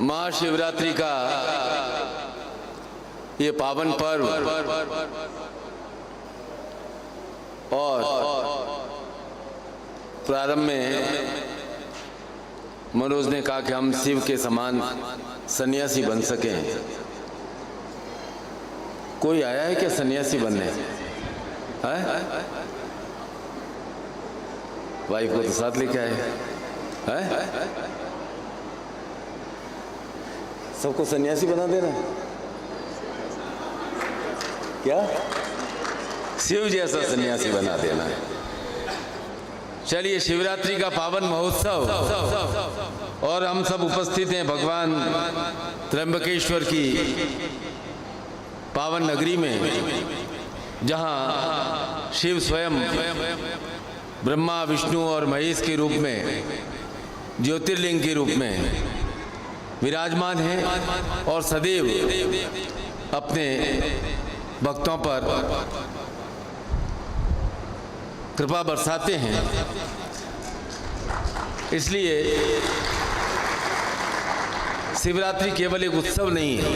महाशिवरात्रि का ये पावन पर्व और प्रारंभ में मनोज ने कहा कि हम शिव के समान सन्यासी बन सकें। कोई आया है क्या सन्यासी बनने? है? वाइफ को तो साथ लेके आए हैं? सबको सन्यासी बना देना क्या? शिव जैसा सन्यासी बना देना है। चलिए, शिवरात्रि का पावन महोत्सव और हम सब उपस्थित हैं भगवान त्र्यंबकेश्वर की पावन नगरी में, जहां शिव स्वयं ब्रह्मा, विष्णु और महेश के रूप में, ज्योतिर्लिंग के रूप में विराजमान हैं और सदैव अपने भक्तों पर कृपा बरसाते हैं। इसलिए शिवरात्रि केवल एक उत्सव नहीं है,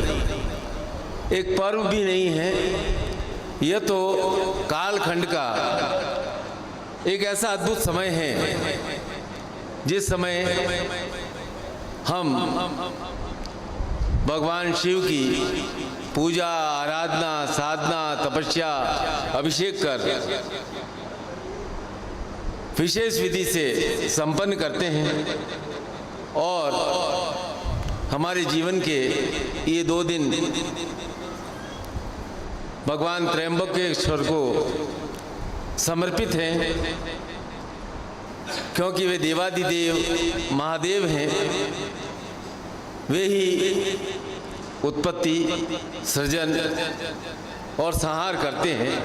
एक पर्व भी नहीं है, यह तो कालखंड का एक ऐसा अद्भुत समय है जिस समय हम भगवान शिव की पूजा, आराधना, साधना, तपस्या, अभिषेक कर विशेष विधि से संपन्न करते हैं और हमारे जीवन के ये 2 दिन भगवान त्र्यंबकेश्वर को समर्पित हैं, क्योंकि वे देवादिदेव महादेव हैं। वे ही उत्पत्ति, सृजन और संहार करते हैं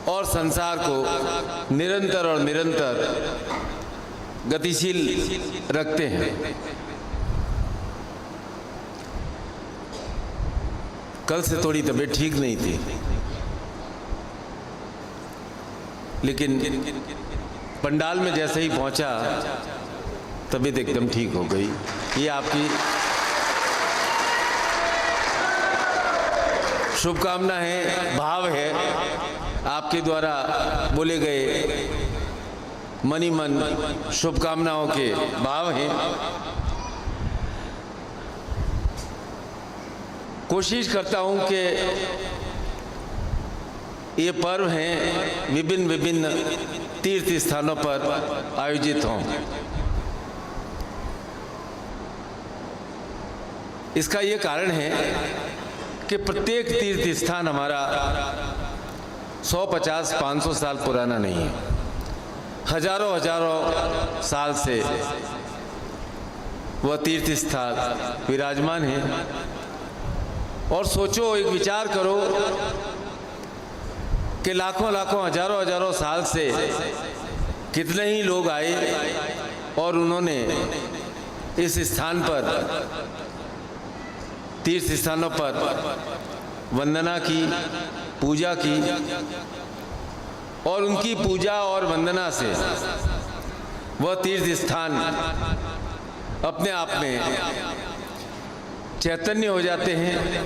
और संसार को निरंतर और निरंतर गतिशील रखते हैं। कल से थोड़ी तबीयत ठीक नहीं थी, लेकिन पंडाल में जैसे ही पहुंचा तबीयत एकदम ठीक हो गई। ये आपकी शुभकामना है, भाव है, आपके द्वारा बोले गए मनी मन शुभकामनाओं के भाव हैं। कोशिश करता हूं कि ये पर्व हैं विभिन्न विभिन्न तीर्थ स्थानों पर आयोजित हों। इसका ये कारण है कि प्रत्येक तीर्थ स्थान हमारा 150-500 साल पुराना नहीं है, हजारों साल से वह तीर्थ स्थान विराजमान है। और सोचो, एक विचार करो कि लाखों हजारों साल से कितने ही लोग आए और उन्होंने इस स्थान पर, तीर्थ स्थानों पर वंदना की, पूजा की, और उनकी पूजा और वंदना से वह तीर्थ स्थान अपने आप में चैतन्य हो जाते हैं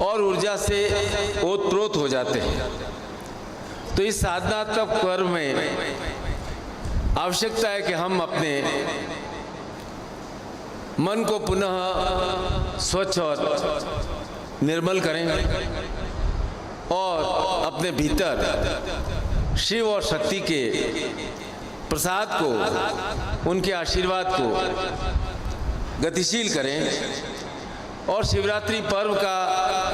और ऊर्जा से ओतप्रोत हो जाते हैं। तो इस साधनात्मक पर्व में आवश्यकता है कि हम अपने मन को पुनः स्वच्छ और निर्मल करें और अपने भीतर शिव और शक्ति के प्रसाद को, उनके आशीर्वाद को गतिशील करें। और शिवरात्रि पर्व का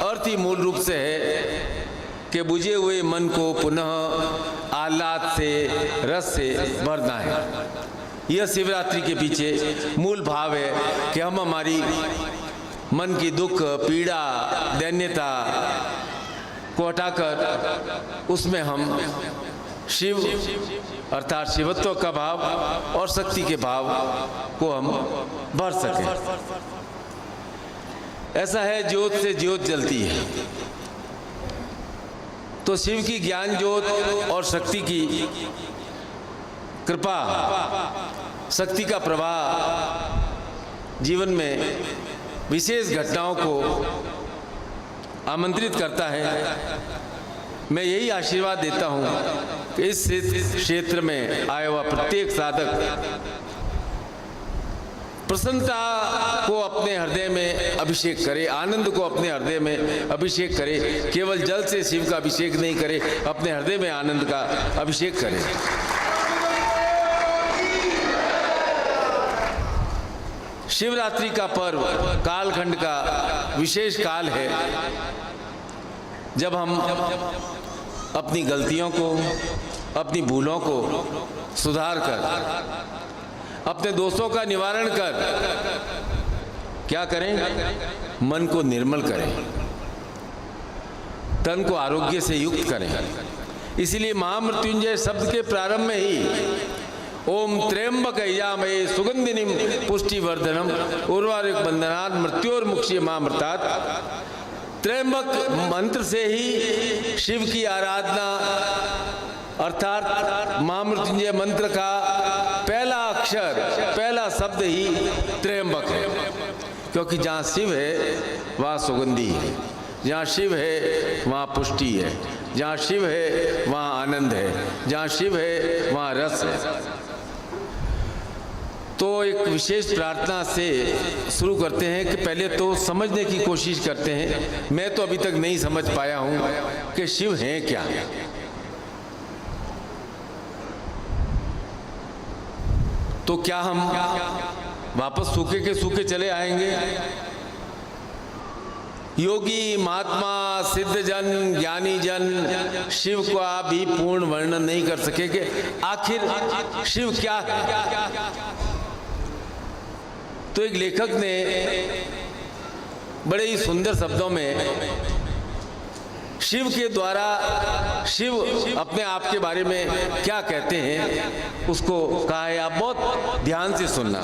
अर्थ ही मूल रूप से है कि बुझे हुए मन को पुनः आह्लाद से, रस से भरना है। यह शिवरात्रि के पीछे मूल भाव है कि हम हमारी मन की दुख, पीड़ा, दैन्यता को हटाकर उसमें हम शिव अर्थात शिवत्व का भाव और शक्ति के भाव को हम भर सकें। ऐसा है, ज्योत से ज्योत जलती है, तो शिव की ज्ञान ज्योत और शक्ति की कृपा, शक्ति का प्रवाह जीवन में विशेष घटनाओं को आमंत्रित करता है। मैं यही आशीर्वाद देता हूँ कि इस क्षेत्र में आया हुआ प्रत्येक साधक प्रसन्नता को अपने हृदय में अभिषेक करे, आनंद को अपने हृदय में अभिषेक करे। केवल जल से शिव का अभिषेक नहीं करे, अपने हृदय में आनंद का अभिषेक करे। शिवरात्रि का पर्व कालखंड का विशेष काल है, जब हम अपनी गलतियों को, अपनी भूलों को सुधार कर, अपने दोषों का निवारण कर क्या करें? मन को निर्मल करें, तन को आरोग्य से युक्त करें। इसलिए महामृत्युंजय शब्द के प्रारंभ में ही ओम त्र्यंबकयजामहे सुगंधिनीम पुष्टिवर्धनम उर्वारुक बंधनात् मृत्योर्मुक्षीय मामृतात्। त्र्यंबक मंत्र से ही शिव की आराधना अर्थात महामृत्युंजय मंत्र का पहला अक्षर, पहला शब्द ही त्र्यंबक है, क्योंकि जहाँ शिव है वहाँ सुगंधि है, जहाँ शिव है वहाँ पुष्टि है, जहाँ शिव है वहाँ आनंद है, जहाँ शिव है वहाँ रस है। तो एक विशेष प्रार्थना से शुरू करते हैं कि पहले तो समझने की कोशिश करते हैं। मैं तो अभी तक नहीं समझ पाया हूँ कि शिव हैं क्या। तो क्या हम वापस सूखे के सूखे चले आएंगे? योगी महात्मा सिद्ध जन ज्ञानी जन शिव का भी पूर्ण वर्णन नहीं कर सके कि आखिर शिव क्या है। तो एक लेखक ने बड़े ही सुंदर शब्दों में शिव के द्वारा शिव अपने आप के बारे में क्या कहते हैं उसको कहा है। आप बहुत ध्यान से सुनना।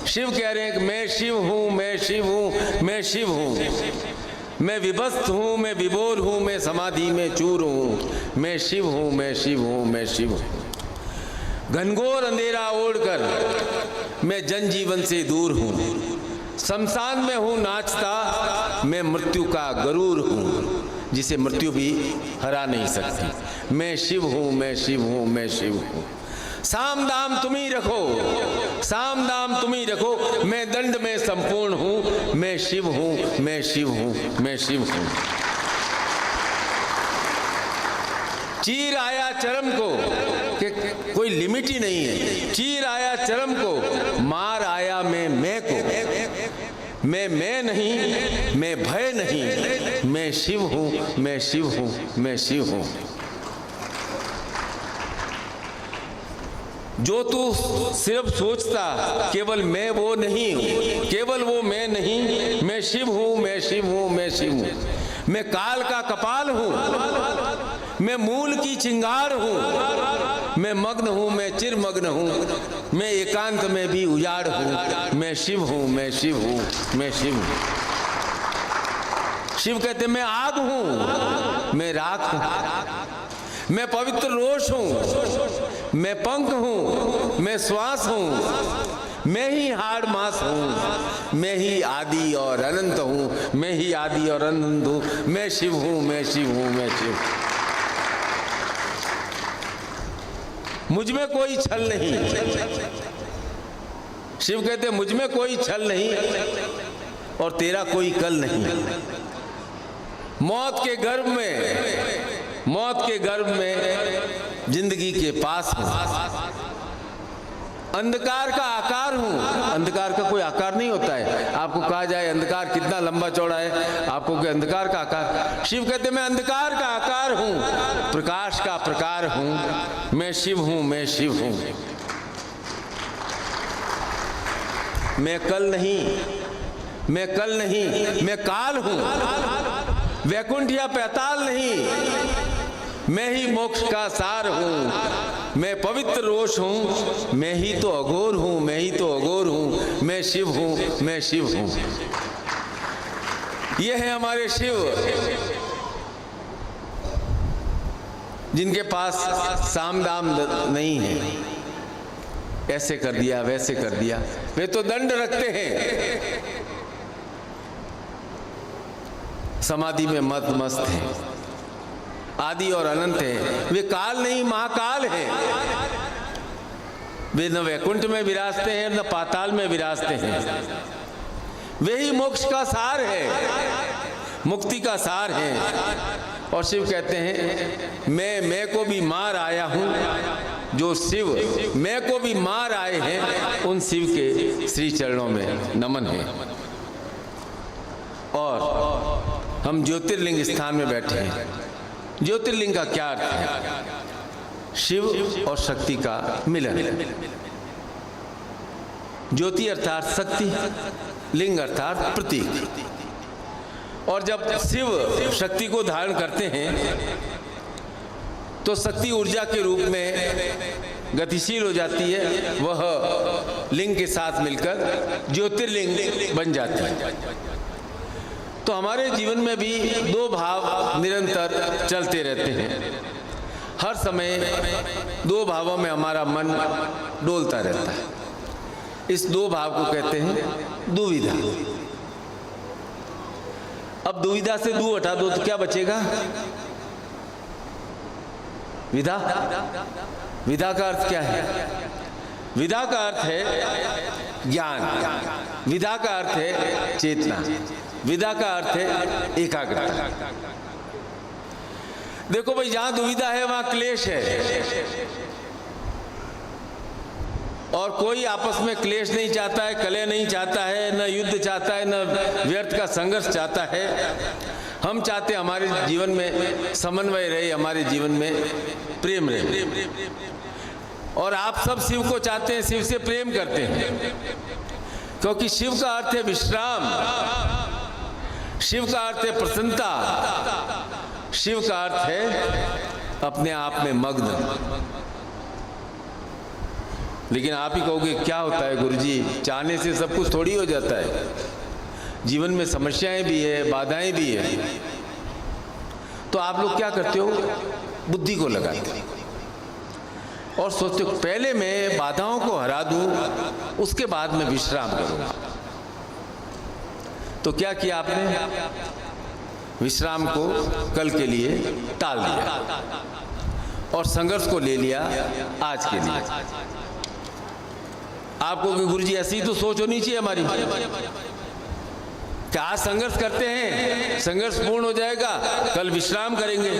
शिव कह रहे हैं कि मैं शिव हूँ, मैं शिव हूँ, मैं शिव हूँ, मैं विभस्त हूँ, मैं विभोर हूँ, मैं समाधि में चूर हूँ, मैं शिव हूँ, मैं शिव हूँ, मैं शिव हूँ। घनघोर अंधेरा ओढ़कर मैं जनजीवन से दूर हूँ, शमशान में हूँ नाचता, मैं मृत्यु का गरूर हूँ, जिसे मृत्यु भी हरा नहीं सकती। मैं शिव हूँ, मैं शिव हूँ, मैं शिव हूँ। साम दाम तुम ही रखो, साम दाम तुम ही रखो, मैं दंड में संपूर्ण हूँ, मैं शिव हूँ, मैं शिव हूँ, मैं शिव हूँ। चीर आया चरम को, कि कोई लिमिट ही नहीं है। चीर आया चरम को, मार आया मैं को। मैं नहीं, मैं भय नहीं, मैं शिव हूँ, मैं शिव हूँ, मैं शिव हूँ। जो तू सिर्फ सोचता केवल मैं वो नहीं हूँ, केवल वो मैं नहीं, मैं शिव हूँ, मैं शिव हूँ, मैं शिव हूँ। मैं काल का कपाल हूँ, मैं मूल की चिंगार हूँ, मैं मग्न हूँ, मैं चिरमग्न हूँ, मैं एकांत में भी उजाड़ हूँ, मैं शिव हूँ, मैं शिव हूँ, मैं शिव हूँ। शिव कहते मैं आग हूँ, मैं राख हूँ, मैं पवित्र रोष हूँ, मैं पंख हूँ, मैं श्वास हूँ, मैं ही हाड़ मांस हूँ, मैं ही आदि और अनंत हूँ, मैं ही आदि और अनंत हूँ, मैं शिव हूँ, मैं शिव हूँ, मैं शिव। मुझ में कोई छल नहीं। शिव कहते मुझ में कोई छल नहीं और तेरा कोई कल नहीं। मौत के गर्भ में, मौत के गर्भ में जिंदगी के पास हूं। अंधकार का आकार हूं। अंधकार का कोई आकार नहीं होता है। आपको कहा जाए अंधकार कितना लंबा चौड़ा है, आपको कि अंधकार का आकार। शिव कहते मैं अंधकार का आकार हूं, प्रकाश का प्रकार हूं, मैं शिव हूं, मैं शिव हूं। मैं कल नहीं, मैं कल नहीं, मैं काल हूं। वैकुंठ या पैताल नहीं, मैं ही मोक्ष का सार हूँ। मैं पवित्र रोष हूँ, मैं ही तो अघोर हूँ, मैं ही तो अघोर हूँ, मैं शिव हूँ, मैं शिव हूँ। ये है हमारे शिव, जिनके पास साम दाम नहीं है। ऐसे कर दिया, वैसे कर दिया, वे तो दंड रखते हैं, समाधि में मस्त हैं, आदि और अनंत हैं। वे काल नहीं, महाकाल हैं। वे न वैकुंठ में विराजते हैं न पाताल में विराजते हैं। वे ही मोक्ष का सार है, मुक्ति का सार है। और शिव कहते हैं मैं को भी मार आया हूं। जो शिव मैं को भी मार आए हैं, उन शिव के श्री चरणों में नमन है। और हम ज्योतिर्लिंग स्थान में बैठे हैं। ज्योतिर्लिंग का क्या अर्थ है? शिव और शक्ति का मिलन। ज्योति अर्थात शक्ति, लिंग अर्थात प्रतीक। और जब शिव शक्ति को धारण करते हैं तो शक्ति ऊर्जा के रूप में गतिशील हो जाती है। वह लिंग के साथ मिलकर ज्योतिर्लिंग बन जाती है। तो हमारे जीवन में भी दो भाव निरंतर चलते रहते हैं। हर समय दो भावों में हमारा मन डोलता रहता है। इस दो भाव को कहते हैं दुविधा। अब दुविधा से दू हटा दो तो क्या बचेगा? विधा। विधा का अर्थ क्या है? विधा का अर्थ है ज्ञान, विधा का अर्थ है चेतना, विधा का अर्थ है एकाग्रता। देखो भाई, जहां दुविधा है वहां क्लेश है। और कोई आपस में क्लेश नहीं चाहता है, कलह नहीं चाहता है, न युद्ध चाहता है, न व्यर्थ का संघर्ष चाहता है। हम चाहते हैं हमारे जीवन में समन्वय रहे, हमारे जीवन में प्रेम रहे। और आप सब शिव को चाहते हैं, शिव से प्रेम करते हैं, क्योंकि शिव का अर्थ है विश्राम, शिव का अर्थ है प्रसन्नता, शिव का अर्थ है अपने आप में मग्न। लेकिन आप ही कहोगे क्या होता है गुरुजी, चाहने से सब कुछ थोड़ी हो जाता है। जीवन में समस्याएं भी है, बाधाएं भी है। तो आप लोग क्या करते हो? बुद्धि को लगाते हो और सोचते हो पहले मैं बाधाओं को हरा दूं, उसके बाद मैं विश्राम करूंगा। तो क्या किया आपने? विश्राम को कल के लिए टाल दिया और संघर्ष को ले लिया आज के लिए। आपको गुरुजी ऐसी तो सोच होनी चाहिए हमारी कि आज संघर्ष करते हैं, संघर्ष पूर्ण हो जाएगा, कल विश्राम करेंगे।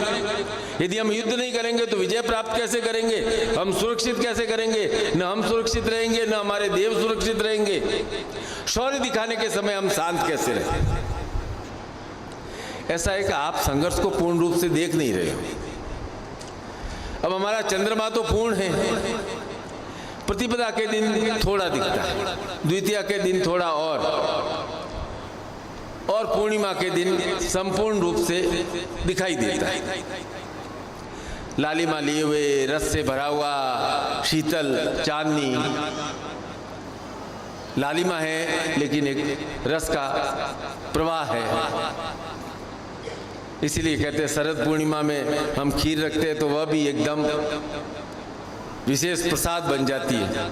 यदि हम युद्ध नहीं करेंगे तो विजय प्राप्त कैसे करेंगे? हम सुरक्षित कैसे करेंगे? न हम सुरक्षित रहेंगे, न हमारे देव सुरक्षित रहेंगे। शौर्य दिखाने के समय हम शांत कैसे रहें? ऐसा है कि आप संघर्ष को पूर्ण रूप से देख नहीं रहे हो। अब हमारा चंद्रमा तो पूर्ण है, प्रतिपदा के दिन थोड़ा दिखता है, द्वितीया के दिन थोड़ा और पूर्णिमा के दिन संपूर्ण रूप से दिखाई देता है। लालिमा लिए हुए, रस से भरा हुआ शीतल चांदनी लालिमा है, लेकिन एक रस का प्रवाह है। इसीलिए कहते हैं शरद पूर्णिमा में हम खीर रखते हैं तो वह भी एकदम विशेष प्रसाद बन जाती है।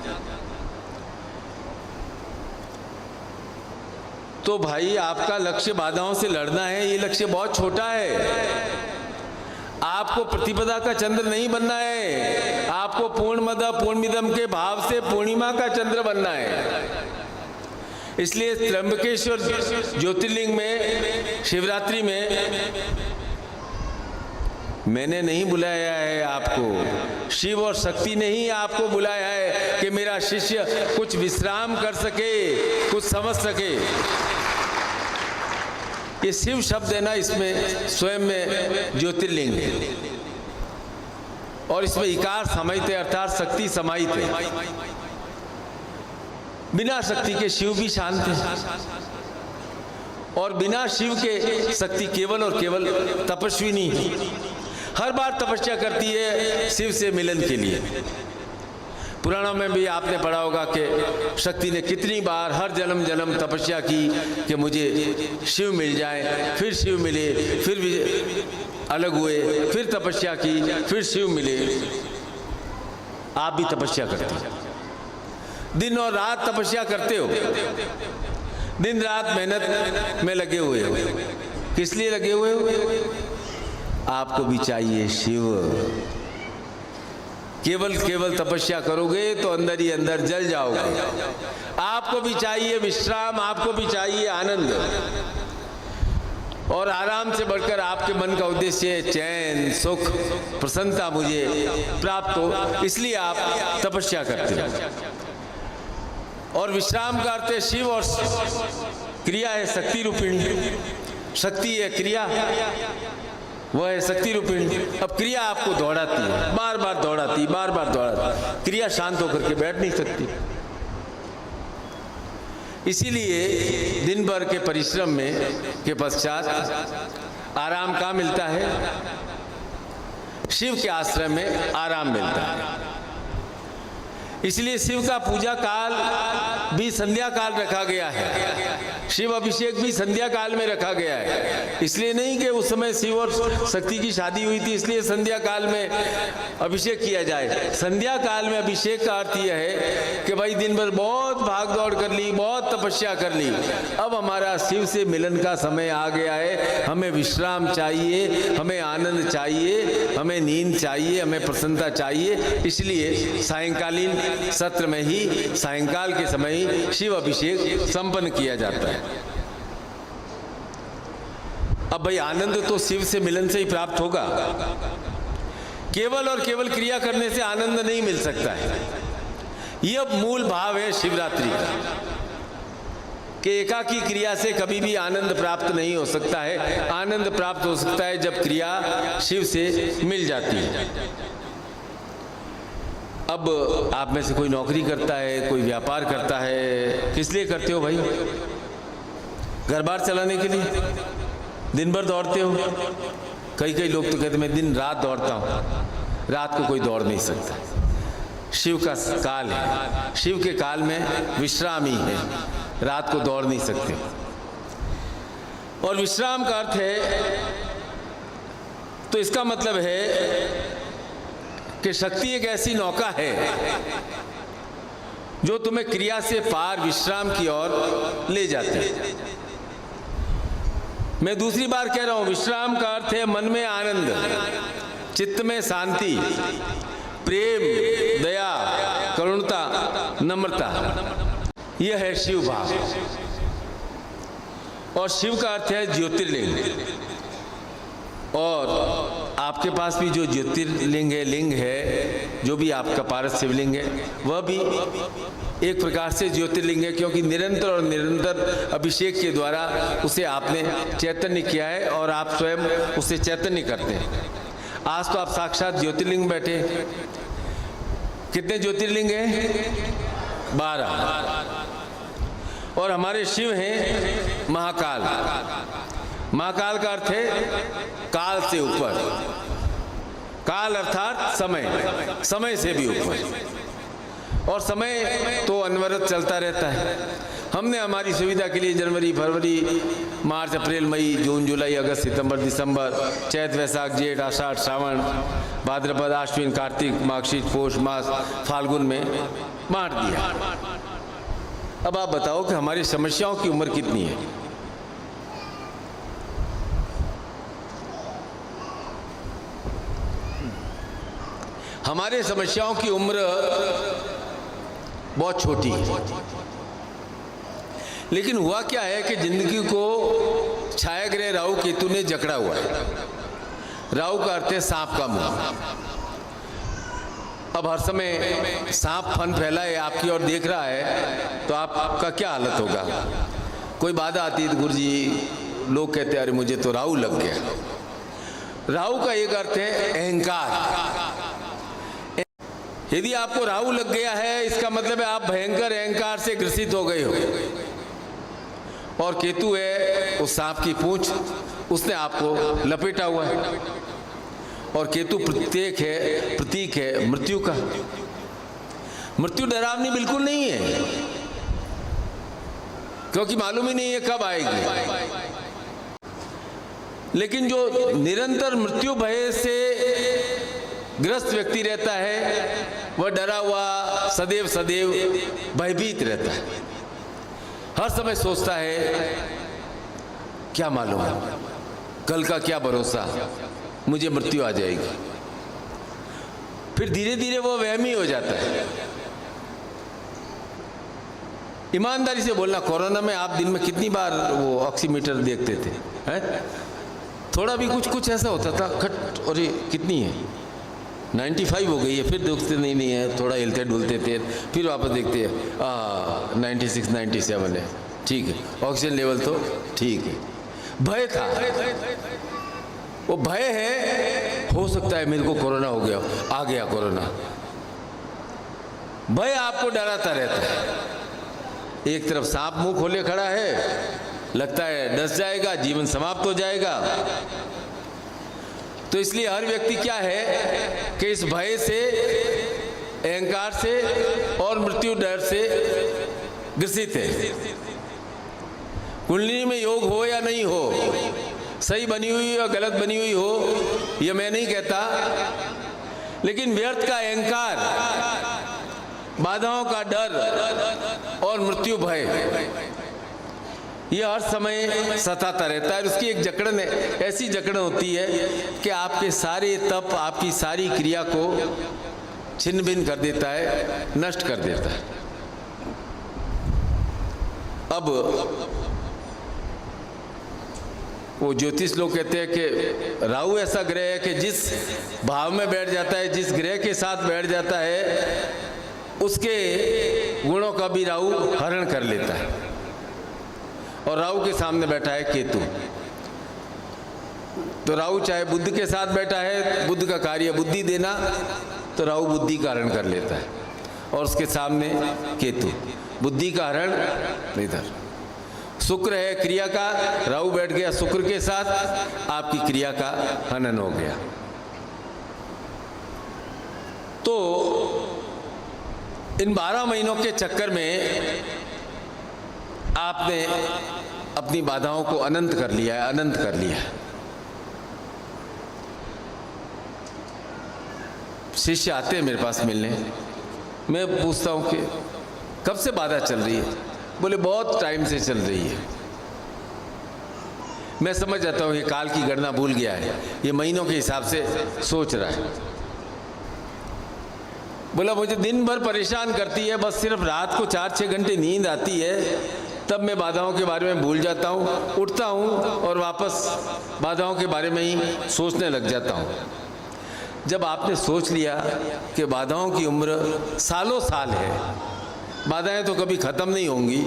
तो भाई, आपका लक्ष्य बाधाओं से लड़ना है, ये लक्ष्य बहुत छोटा है। आपको प्रतिपदा का चंद्र नहीं बनना है, आपको पूर्णमद पूर्णमिदम के भाव से पूर्णिमा का चंद्र बनना है। इसलिए त्र्यंबकेश्वर ज्योतिर्लिंग में शिवरात्रि में मैंने नहीं बुलाया है आपको, शिव और शक्ति ने ही आपको बुलाया है कि मेरा शिष्य कुछ विश्राम कर सके, कुछ समझ सके। ये शिव शब्द है ना, इसमें स्वयं में ज्योतिर्लिंग है और इसमें इकार समाहित है, अर्थात शक्ति समाहित है। बिना शक्ति के शिव भी शांत है और बिना शिव के शक्ति केवल और केवल तपस्विनी हर बार तपस्या करती है शिव से मिलन के लिए। पुराणों में भी आपने पढ़ा होगा कि शक्ति ने कितनी बार हर जन्म जन्म तपस्या की कि मुझे शिव मिल जाए, फिर शिव मिले, फिर अलग हुए, फिर तपस्या की, फिर शिव मिले। आप भी तपस्या करते हैं। दिन और रात तपस्या करते हो, दिन रात मेहनत में लगे हुए हो। किस लिए लगे हुए हो? आपको भी चाहिए शिव। केवल तपस्या करोगे तो अंदर ही अंदर जल जाओगे। आपको भी चाहिए विश्राम, आपको भी चाहिए आनंद, और आराम से बढ़कर आपके मन का उद्देश्य है चैन, सुख, प्रसन्नता मुझे प्राप्त हो, इसलिए आप तपस्या करते हो। और विश्राम का अर्थ है शिव, और क्रिया है शक्ति रूपिणी। शक्ति है क्रिया, वह है शक्ति रूपिणी। अब क्रिया आपको दौड़ाती है, बार बार दौड़ाती, बार बार दौड़ाती। क्रिया शांत होकर के बैठ नहीं सकती। इसीलिए दिन भर के परिश्रम में के पश्चात आराम कहाँ मिलता है? शिव के आश्रम में आराम मिलता है। इसलिए शिव का पूजा काल भी संध्या काल रखा गया है। शिव अभिषेक भी संध्या काल में रखा गया है। इसलिए नहीं कि उस समय शिव और शक्ति की शादी हुई थी इसलिए संध्या काल में अभिषेक किया जाए। संध्या काल में अभिषेक का अर्थ यह है कि भाई दिन भर बहुत भाग दौड़ कर ली, बहुत तपस्या कर ली, अब हमारा शिव से मिलन का समय आ गया है। हमें विश्राम चाहिए, हमें आनंद चाहिए, हमें नींद चाहिए, हमें प्रसन्नता चाहिए। इसलिए सायंकालीन सत्र में ही, सायंकाल के समय ही शिव अभिषेक संपन्न किया जाता है। अब भाई आनंद तो शिव से मिलन से ही प्राप्त होगा। केवल और केवल क्रिया करने से आनंद नहीं मिल सकता है। यह मूल भाव है शिवरात्रि का कि एकाकी क्रिया से कभी भी आनंद प्राप्त नहीं हो सकता है। आनंद प्राप्त हो सकता है जब क्रिया शिव से मिल जाती है। अब आप में से कोई नौकरी करता है, कोई व्यापार करता है, किस लिए करते हो भाई? घर बार चलाने के लिए दिन भर दौड़ते हो। कई लोग तो कहते मैं दिन रात दौड़ता हूँ। रात को कोई दौड़ नहीं सकता। शिव का काल है, शिव के काल में विश्राम ही है, रात को दौड़ नहीं सकते। और विश्राम का अर्थ है, तो इसका मतलब है कि शक्ति एक ऐसी नौका है जो तुम्हें क्रिया से पार विश्राम की ओर ले जाती है। मैं दूसरी बार कह रहा हूं, विश्राम का अर्थ है मन में आनंद, चित्त में शांति, प्रेम, दया, करुणता, नम्रता। यह है शिव भाव। और शिव का अर्थ है ज्योतिर्लिंग। और आपके पास भी जो ज्योतिर्लिंग है, लिंग है, जो भी आपका पारस शिवलिंग है, वह भी एक प्रकार से ज्योतिर्लिंग है, क्योंकि निरंतर और निरंतर अभिषेक के द्वारा उसे आपने चैतन्य किया है और आप स्वयं उसे चैतन्य करते हैं। आज तो आप साक्षात ज्योतिर्लिंग बैठे। कितने ज्योतिर्लिंग हैं? 12। और हमारे शिव हैं महाकाल। महाकाल का अर्थ है काल से ऊपर। काल अर्थात समय, समय से भी ऊपर। और समय तो अनवरत चलता रहता है। हमने हमारी सुविधा के लिए जनवरी, फरवरी, मार्च, अप्रैल, मई, जून, जुलाई, अगस्त, सितंबर, दिसंबर, चैत, वैशाख, जेठ, आषाढ़, श्रावण, भाद्रपद, आश्विन, कार्तिक, माघशीर, पौष मास, फाल्गुन में बांट दिया। अब आप बताओ कि हमारी समस्याओं की उम्र कितनी है? हमारे समस्याओं की उम्र बहुत छोटी है। लेकिन हुआ क्या है कि जिंदगी को छायाग्रह राहु केतु ने जकड़ा हुआ है। राहु का अर्थ है सांप का मुंह। अब हर समय सांप फन फैला है आपकी ओर देख रहा है, तो आपका क्या हालत होगा? कोई बाधा आती है तो गुरुजी लोग कहते हैं अरे मुझे तो राहु लग गया। राहु का एक अर्थ है अहंकार। यदि आपको राहु लग गया है, इसका मतलब है आप भयंकर अहंकार से ग्रसित हो गए हो। और केतु है उस सांप की पूंछ, उसने आपको लपेटा हुआ है। और केतु प्रतीक है मृत्यु का। मृत्यु डरावनी बिल्कुल नहीं है, क्योंकि मालूम ही नहीं है कब आएगी। लेकिन जो निरंतर मृत्यु भय से ग्रस्त व्यक्ति रहता है, वह डरा हुआ सदैव सदैव भयभीत रहता है। हर समय सोचता है क्या मालूम कल का क्या भरोसा, मुझे मृत्यु आ जाएगी। फिर धीरे धीरे वो वहमी हो जाता है। ईमानदारी से बोलना, कोरोना में आप दिन में कितनी बार वो ऑक्सीमीटर देखते थे? हैं? थोड़ा भी कुछ ऐसा होता था, खट और ये कितनी है 95 हो गई है, फिर देखते नहीं है, थोड़ा हिलते डुलते थे, फिर वापस देखते हैं 96 97 है, ठीक है, ऑक्सीजन लेवल तो ठीक है। भय था, वो भय है, हो सकता है मेरे को कोरोना हो गया, आ गया कोरोना। भय आपको डराता रहता है। एक तरफ सांप मुंह खोले खड़ा है, लगता है डस जाएगा, जीवन समाप्त हो जाएगा। तो इसलिए हर व्यक्ति क्या है कि इस भय से, अहंकार से और मृत्यु डर से ग्रसित है। कुंडली में योग हो या नहीं हो, सही बनी हुई या गलत बनी हुई हो, यह मैं नहीं कहता, लेकिन व्यर्थ का अहंकार, बाधाओं का डर और मृत्यु भय, यह हर समय सताता रहता है। उसकी एक जकड़न है, ऐसी जकड़न होती है कि आपके सारे तप, आपकी सारी क्रिया को छिन्न भिन्न कर देता है, नष्ट कर देता है। अब वो ज्योतिष लोग कहते हैं कि राहु ऐसा ग्रह है कि जिस भाव में बैठ जाता है, जिस ग्रह के साथ बैठ जाता है, उसके गुणों का भी राहु हरण कर लेता है। और राहु के सामने बैठा है केतु। तो राहु चाहे बुद्ध के साथ बैठा है, बुद्ध का कार्य बुद्धि देना, तो राहु बुद्धि का हरण कर लेता है। और उसके सामने केतु, बुद्धि का हरण इधर। शुक्र है क्रिया का, राहु बैठ गया शुक्र के साथ, आपकी क्रिया का हनन हो गया। तो इन 12 महीनों के चक्कर में आपने अपनी बाधाओं को अनंत कर लिया है, अनंत कर लिया है। शिष्य आते हैं मेरे पास मिलने, मैं पूछता हूं कि कब से बाधा चल रही है? बोले बहुत टाइम से चल रही है। मैं समझ जाता हूं ये काल की गणना भूल गया है, ये महीनों के हिसाब से सोच रहा है। बोला मुझे दिन भर परेशान करती है, बस सिर्फ रात को 4-6 घंटे नींद आती है, तब मैं बाधाओं के बारे में भूल जाता हूँ, उठता हूँ और वापस बाधाओं के बारे में ही सोचने लग जाता हूँ। जब आपने सोच लिया कि बाधाओं की उम्र सालों साल है, बाधाएं तो कभी खत्म नहीं होंगी,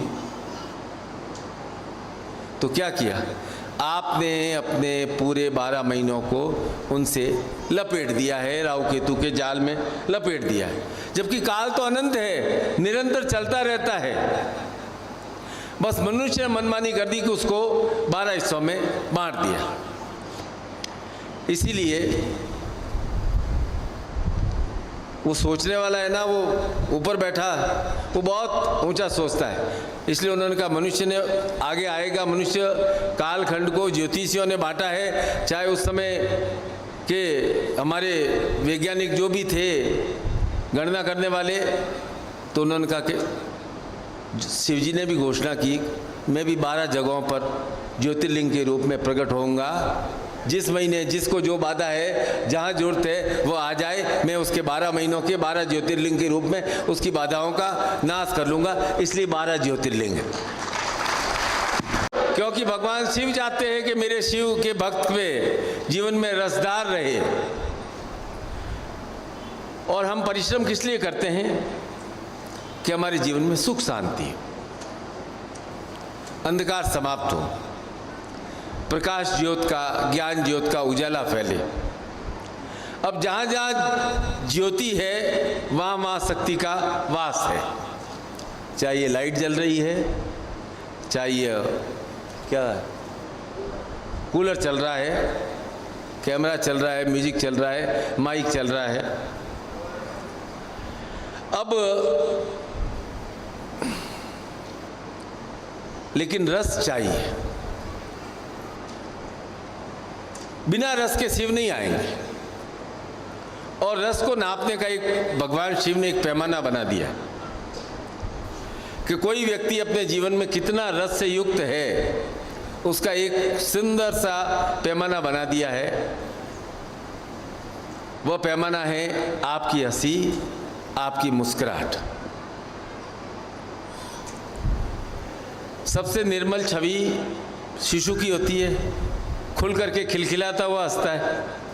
तो क्या किया आपने? अपने पूरे 12 महीनों को उनसे लपेट दिया है, राहु केतु के जाल में लपेट दिया है। जबकि काल तो अनंत है, निरंतर चलता रहता है। बस मनुष्य ने मनमानी कर दी कि उसको 12 हिस्सों में बांट दिया। इसीलिए वो सोचने वाला है ना, वो ऊपर बैठा, वो बहुत ऊंचा सोचता है। इसलिए उन्होंने कहा मनुष्य ने आगे आएगा, मनुष्य कालखंड को ज्योतिषियों ने बांटा है, चाहे उस समय के हमारे वैज्ञानिक जो भी थे गणना करने वाले, तो उन्होंने कहा कि शिव जी ने भी घोषणा की, मैं भी 12 जगहों पर ज्योतिर्लिंग के रूप में प्रकट होऊंगा। जिस महीने जिसको जो बाधा है, जहाँ जरूरत है वो आ जाए, मैं उसके 12 महीनों के 12 ज्योतिर्लिंग के रूप में उसकी बाधाओं का नाश कर लूँगा। इसलिए 12 ज्योतिर्लिंग है, क्योंकि भगवान शिव चाहते हैं कि मेरे शिव के भक्त में जीवन में रसदार रहे। और हम परिश्रम किस लिए करते हैं? कि हमारे जीवन में सुख शांति, अंधकार समाप्त हो, प्रकाश ज्योत का, ज्ञान ज्योत का उजाला फैले। अब जहाँ जहाँ ज्योति है वहाँ वहाँ शक्ति का वास है। चाहे ये लाइट जल रही है, चाहे ये क्या कूलर चल रहा है, कैमरा चल रहा है, म्यूजिक चल रहा है, माइक चल रहा है। अब लेकिन रस चाहिए, बिना रस के शिव नहीं आएंगे। और रस को नापने का एक भगवान शिव ने एक पैमाना बना दिया कि कोई व्यक्ति अपने जीवन में कितना रस से युक्त है, उसका एक सुंदर सा पैमाना बना दिया है। वह पैमाना है आपकी हंसी, आपकी मुस्कुराहट। सबसे निर्मल छवि शिशु की होती है, खुल करके खिलखिलाता हुआ हंसता है।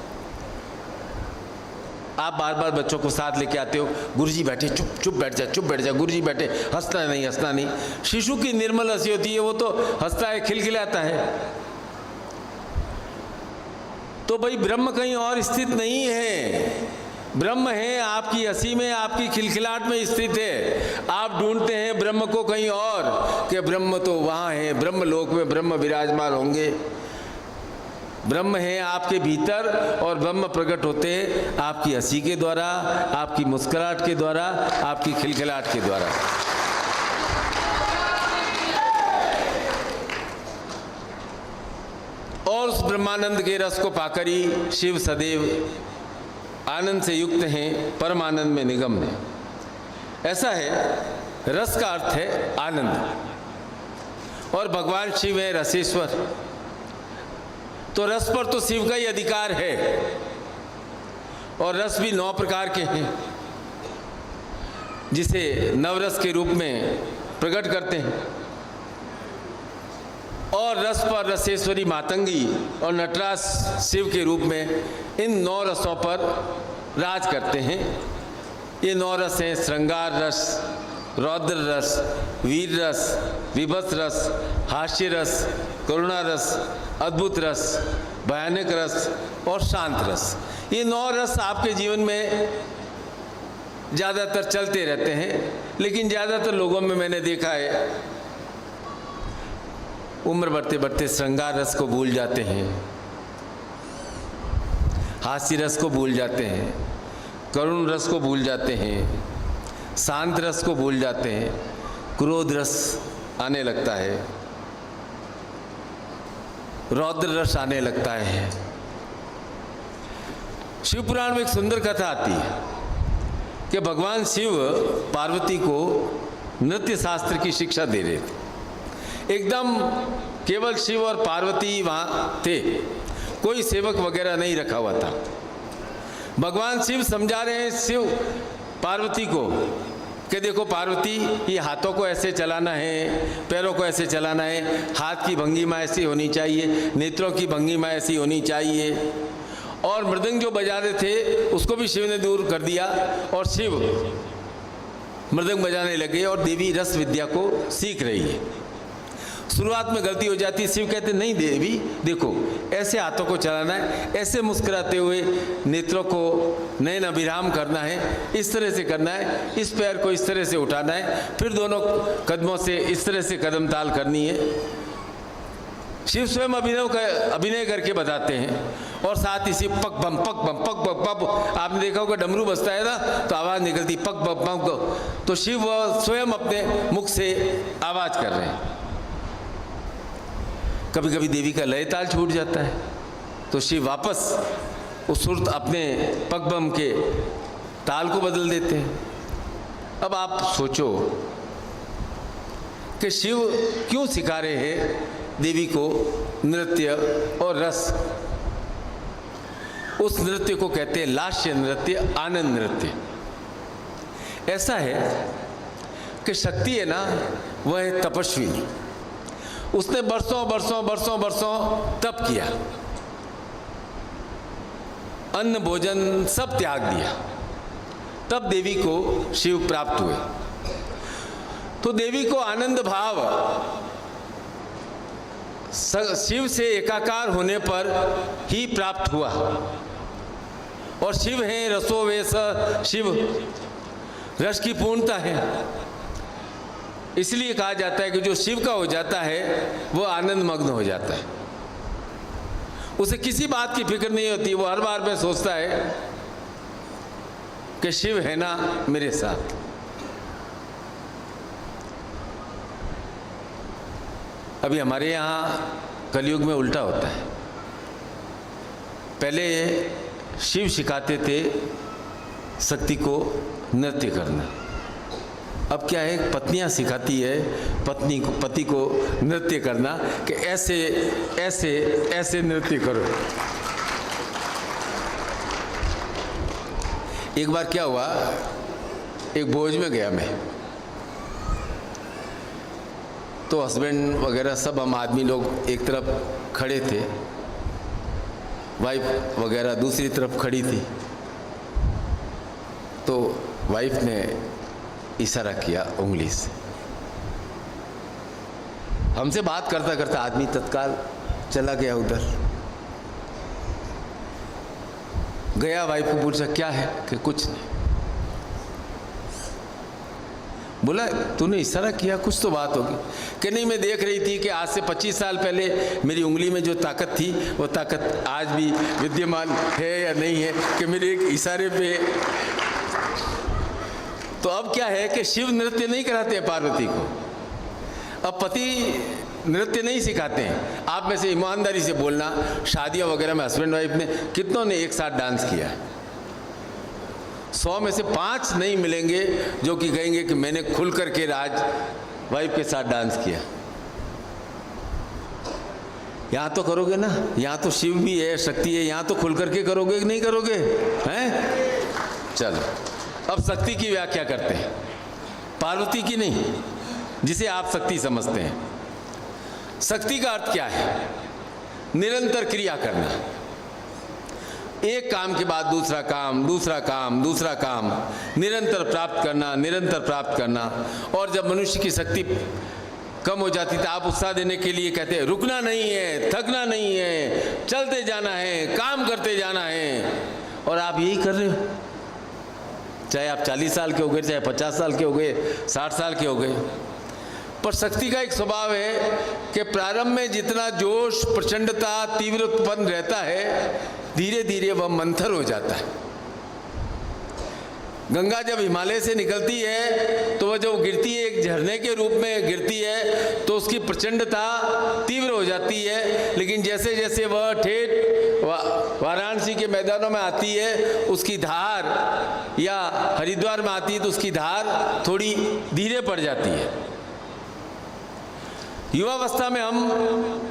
आप बार बार बच्चों को साथ लेके आते हो, गुरुजी बैठे, चुप चुप बैठ जा, चुप बैठ जा, गुरुजी बैठे, हंसना नहीं, हंसना नहीं। शिशु की निर्मल हंसी होती है, वो तो हंसता है, खिलखिलाता है। तो भाई ब्रह्म कहीं और स्थित नहीं है, ब्रह्म है आपकी हंसी में, आपकी खिलखिलाहट में स्थित है। आप ढूंढते हैं ब्रह्म को कहीं और, कि ब्रह्म तो वहाँ है, ब्रह्म लोक में ब्रह्म विराजमान होंगे। ब्रह्म है आपके भीतर, और ब्रह्म प्रकट होते हैं आपकी हंसी के द्वारा, आपकी मुस्कुराहट के द्वारा, आपकी खिलखिलाहट के द्वारा। और उस ब्रह्मानंद के रस को पाकर ही शिव सदैव आनंद से युक्त हैं, परम आनंद में निगम है। ऐसा है, रस का अर्थ है आनंद, और भगवान शिव है रसेश्वर। तो रस पर तो शिव का ही अधिकार है, और रस भी 9 प्रकार के हैं, जिसे नवरस के रूप में प्रकट करते हैं। और रस पर रसेश्वरी मातंगी और नटराज शिव के रूप में इन 9 रसों पर राज करते हैं। ये 9 रस हैं: श्रृंगार रस, रौद्र रस, वीर रस, विभत्स रस, हास्य रस, करुणा रस, अद्भुत रस, भयानक रस और शांत रस। ये 9 रस आपके जीवन में ज़्यादातर चलते रहते हैं, लेकिन ज़्यादातर लोगों में मैंने देखा है उम्र बढ़ते बढ़ते श्रृंगार रस को भूल जाते हैं, हास्य रस को भूल जाते हैं, करुण रस को भूल जाते हैं, शांत रस को भूल जाते हैं, क्रोध रस आने लगता है, रौद्र रस आने लगता है। शिव पुराण में एक सुंदर कथा आती है कि भगवान शिव पार्वती को नृत्य शास्त्र की शिक्षा दे रहे थे। एकदम केवल शिव और पार्वती वहाँ थे, कोई सेवक वगैरह नहीं रखा हुआ था। भगवान शिव समझा रहे हैं शिव पार्वती को कि देखो पार्वती, ये हाथों को ऐसे चलाना है, पैरों को ऐसे चलाना है, हाथ की भंगिमा ऐसी होनी चाहिए, नेत्रों की भंगिमा ऐसी होनी चाहिए। और मृदंग जो बजा रहे थे उसको भी शिव ने दूर कर दिया, और शिव मृदंग बजाने लगे, और देवी रस विद्या को सीख रही है। शुरुआत में गलती हो जाती है, शिव कहते नहीं देवी देखो ऐसे हाथों को चलाना है, ऐसे मुस्कुराते हुए नेत्रों को नयन अभिराम करना है, इस तरह से करना है, इस पैर को इस तरह से उठाना है, फिर दोनों कदमों से इस तरह से कदम ताल करनी है। शिव स्वयं अभिनय करके बताते हैं, और साथ ही शिव पक बम पक बम पक बम पक, आपने देखा होगा डमरू बजता है ना तो आवाज़ निकलती पक बम पक, तो शिव स्वयं अपने मुख से आवाज़ कर रहे हैं। कभी कभी देवी का लय ताल छूट जाता है, तो शिव वापस उस सुरत अपने पगबम के ताल को बदल देते हैं। अब आप सोचो कि शिव क्यों सिखा रहे हैं देवी को नृत्य और रस। उस नृत्य को कहते हैं लास्य नृत्य, आनंद नृत्य। ऐसा है कि शक्ति है ना, वह है तपस्वी। उसने बरसों बरसों बरसों बरसों तप किया, अन्न भोजन सब त्याग दिया, तब देवी को शिव प्राप्त हुए। तो देवी को आनंद भाव शिव से एकाकार होने पर ही प्राप्त हुआ। और शिव है रसो वेश, शिव रस की पूर्णता है। इसलिए कहा जाता है कि जो शिव का हो जाता है वो आनंद मग्न हो जाता है, उसे किसी बात की फिक्र नहीं होती। वो हर बार में सोचता है कि शिव है ना मेरे साथ। अभी हमारे यहाँ कलयुग में उल्टा होता है। पहले शिव सिखाते थे शक्ति को नृत्य करना। अब क्या है, पत्नियां सिखाती है पति को नृत्य करना कि ऐसे ऐसे ऐसे नृत्य करो। एक बार क्या हुआ, एक भोज में गया मैं, तो हस्बैंड वगैरह सब हम आदमी लोग एक तरफ खड़े थे, वाइफ वगैरह दूसरी तरफ खड़ी थी। तो वाइफ ने इशारा किया उंगली से, हमसे बात करता करता आदमी तत्काल चला गया उधर। गया, वाइफ को पूछा क्या है, कि कुछ नहीं। बोला तूने इशारा किया, कुछ तो बात होगी। कि नहीं, मैं देख रही थी कि आज से 25 साल पहले मेरी उंगली में जो ताकत थी वो ताकत आज भी विद्यमान है या नहीं है, कि मेरे एक इशारे पे। तो अब क्या है कि शिव नृत्य नहीं कराते हैं पार्वती को, अब पति नृत्य नहीं सिखाते हैं। आप में से ईमानदारी से बोलना, शादियां वगैरह में हस्बैंड वाइफ ने कितनों ने एक साथ डांस किया है? 100 में से 5 नहीं मिलेंगे जो कि कहेंगे कि मैंने खुल करके राज वाइफ के साथ डांस किया। यहाँ तो करोगे ना, यहाँ तो शिव भी है, शक्ति है, यहाँ तो खुल करके करोगे कि नहीं करोगे? हैं? चलो अब शक्ति की व्याख्या करते हैं, पार्वती की नहीं, जिसे आप शक्ति समझते हैं। शक्ति का अर्थ क्या है? निरंतर क्रिया करना, एक काम के बाद दूसरा काम, दूसरा काम, दूसरा काम, निरंतर प्राप्त करना, निरंतर प्राप्त करना। और जब मनुष्य की शक्ति कम हो जाती तो आप उत्साह देने के लिए कहते हैं रुकना नहीं है, थकना नहीं है, चलते जाना है, काम करते जाना है। और आप यही कर रहे हो, चाहे आप 40 साल के हो गए, चाहे 50 साल के हो गए, 60 साल के हो गए। पर शक्ति का एक स्वभाव है कि प्रारंभ में जितना जोश, प्रचंडता, तीव्रपन रहता है, धीरे धीरे वह मंथर हो जाता है। गंगा जब हिमालय से निकलती है तो वह जब गिरती है, एक झरने के रूप में गिरती है, तो उसकी प्रचंडता तीव्र हो जाती है। लेकिन जैसे जैसे वह ठेठ वाराणसी के मैदानों में आती है, उसकी धार, या हरिद्वार में आती है तो उसकी धार थोड़ी धीरे पड़ जाती है। युवावस्था में हम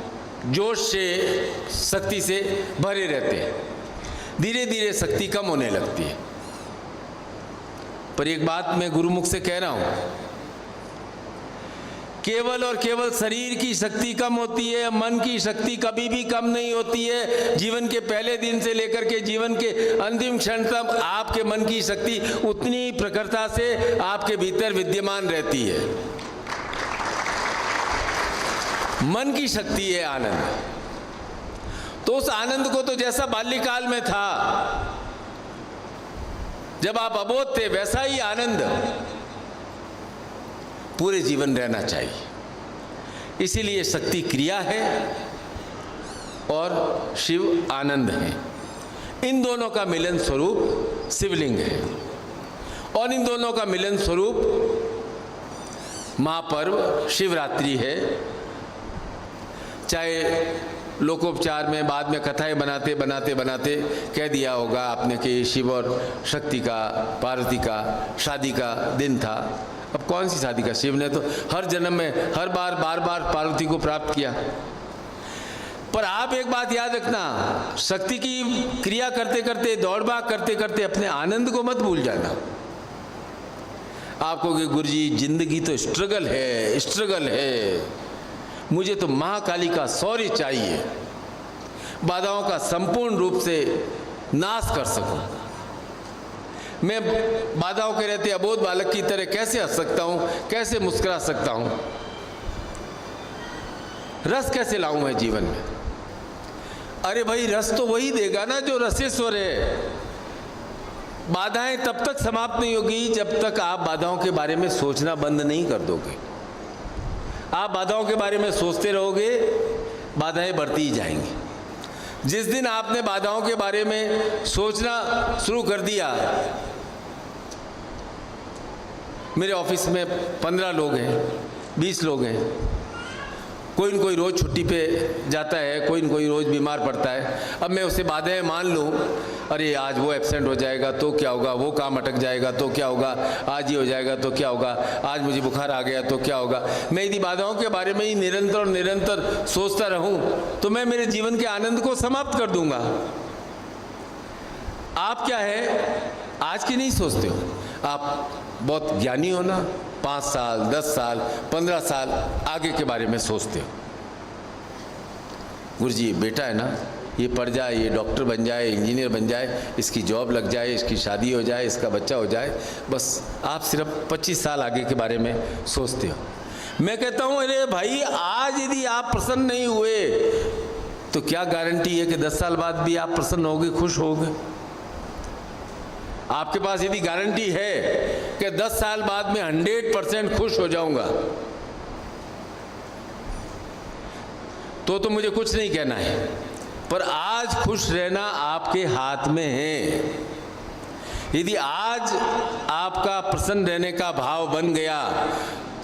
जोश से, शक्ति से भरे रहते हैं, धीरे धीरे शक्ति कम होने लगती है। पर एक बात मैं गुरुमुख से कह रहा हूं, केवल और केवल शरीर की शक्ति कम होती है, मन की शक्ति कभी भी कम नहीं होती है। जीवन के पहले दिन से लेकर के जीवन के अंतिम क्षण तक आपके मन की शक्ति उतनी प्रखरता से आपके भीतर विद्यमान रहती है। मन की शक्ति है आनंद। तो उस आनंद को तो जैसा बाल्यकाल में था, जब आप अबोध थे, वैसा ही आनंद पूरे जीवन रहना चाहिए। इसीलिए शक्ति क्रिया है और शिव आनंद है। इन दोनों का मिलन स्वरूप शिवलिंग है, और इन दोनों का मिलन स्वरूप महापर्व शिवरात्रि है। चाहे लोकोपचार में बाद में कथाएं बनाते बनाते बनाते कह दिया होगा आपने कि शिव और शक्ति का, पार्वती का शादी का दिन था। अब कौन सी शादी का? शिव ने तो हर जन्म में हर बार बार बार पार्वती को प्राप्त किया। पर आप एक बात याद रखना, शक्ति की क्रिया करते करते, दौड़ भाग करते करते अपने आनंद को मत भूल जाना। आपको कि गुरुजी जिंदगी तो स्ट्रगल है, स्ट्रगल है, मुझे तो महाकाली का शौर्य चाहिए, बाधाओं का संपूर्ण रूप से नाश कर सकूं। मैं बाधाओं के रहते अबोध बालक की तरह कैसे हंस सकता हूं, कैसे मुस्कुरा सकता हूं, रस कैसे लाऊं मैं जीवन में? अरे भाई, रस तो वही देगा ना जो रसेश्वर है। बाधाएं तब तक समाप्त नहीं होगी जब तक आप बाधाओं के बारे में सोचना बंद नहीं कर दोगे। आप बाधाओं के बारे में सोचते रहोगे, बाधाएं बढ़ती ही जाएंगी। जिस दिन आपने बाधाओं के बारे में सोचना शुरू कर दिया, मेरे ऑफिस में 15 लोग हैं, 20 लोग हैं, कोई न कोई रोज़ छुट्टी पे जाता है, कोई न कोई रोज़ बीमार पड़ता है। अब मैं उसे बाधाएं मान लूँ, अरे आज वो एब्सेंट हो जाएगा तो क्या होगा, वो काम अटक जाएगा तो क्या होगा, आज ये हो जाएगा तो क्या होगा, आज मुझे बुखार आ गया तो क्या होगा। मैं यदि बाधाओं के बारे में ही निरंतर और निरंतर सोचता रहूँ तो मैं मेरे जीवन के आनंद को समाप्त कर दूंगा। आप क्या है, आज की नहीं सोचते हो, आप बहुत ज्ञानी हो ना, 5 साल 10 साल 15 साल आगे के बारे में सोचते हो। गुरुजी बेटा है ना, ये पढ़ जाए, ये डॉक्टर बन जाए, इंजीनियर बन जाए, इसकी जॉब लग जाए, इसकी शादी हो जाए, इसका बच्चा हो जाए, बस आप सिर्फ 25 साल आगे के बारे में सोचते हो। मैं कहता हूँ अरे भाई, आज यदि आप प्रसन्न नहीं हुए तो क्या गारंटी है कि 10 साल बाद भी आप प्रसन्न होगे, खुश होगे। आपके पास यदि गारंटी है कि 10 साल बाद में 100% खुश हो जाऊंगा तो मुझे कुछ नहीं कहना है, पर आज खुश रहना आपके हाथ में है। यदि आज आपका प्रसन्न रहने का भाव बन गया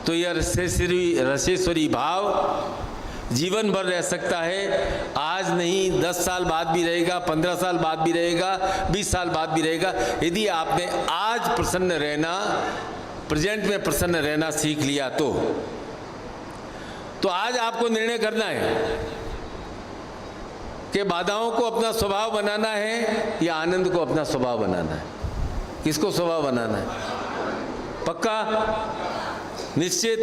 तो यह रसेश्वरी भाव जीवन भर रह सकता है। आज नहीं, 10 साल बाद भी रहेगा, 15 साल बाद भी रहेगा, 20 साल बाद भी रहेगा। यदि आपने आज प्रसन्न रहना, प्रेजेंट में प्रसन्न रहना सीख लिया तो आज आपको निर्णय करना है कि बाधाओं को अपना स्वभाव बनाना है या आनंद को अपना स्वभाव बनाना है। किसको स्वभाव बनाना है? पक्का, निश्चित।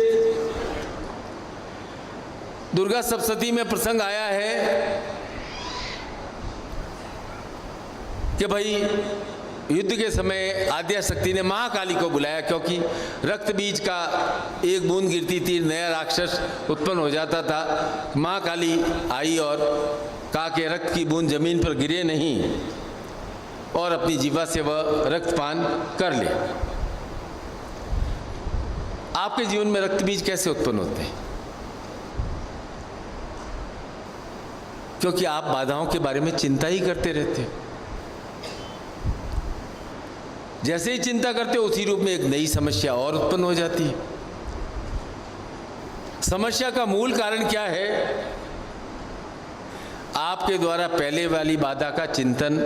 दुर्गा सप्तशती में प्रसंग आया है कि भाई युद्ध के समय आद्या शक्ति ने महाकाली को बुलाया, क्योंकि रक्त बीज का एक बूंद गिरती थी, नया राक्षस उत्पन्न हो जाता था। महाकाली आई और कहा कि रक्त की बूंद जमीन पर गिरे नहीं और अपनी जीवा से वह रक्तपान कर ले। आपके जीवन में रक्त बीज कैसे उत्पन्न होते हैं? क्योंकि आप बाधाओं के बारे में चिंता ही करते रहते हो। जैसे ही चिंता करते हो उसी रूप में एक नई समस्या और उत्पन्न हो जाती है। समस्या का मूल कारण क्या है? आपके द्वारा पहले वाली बाधा का चिंतन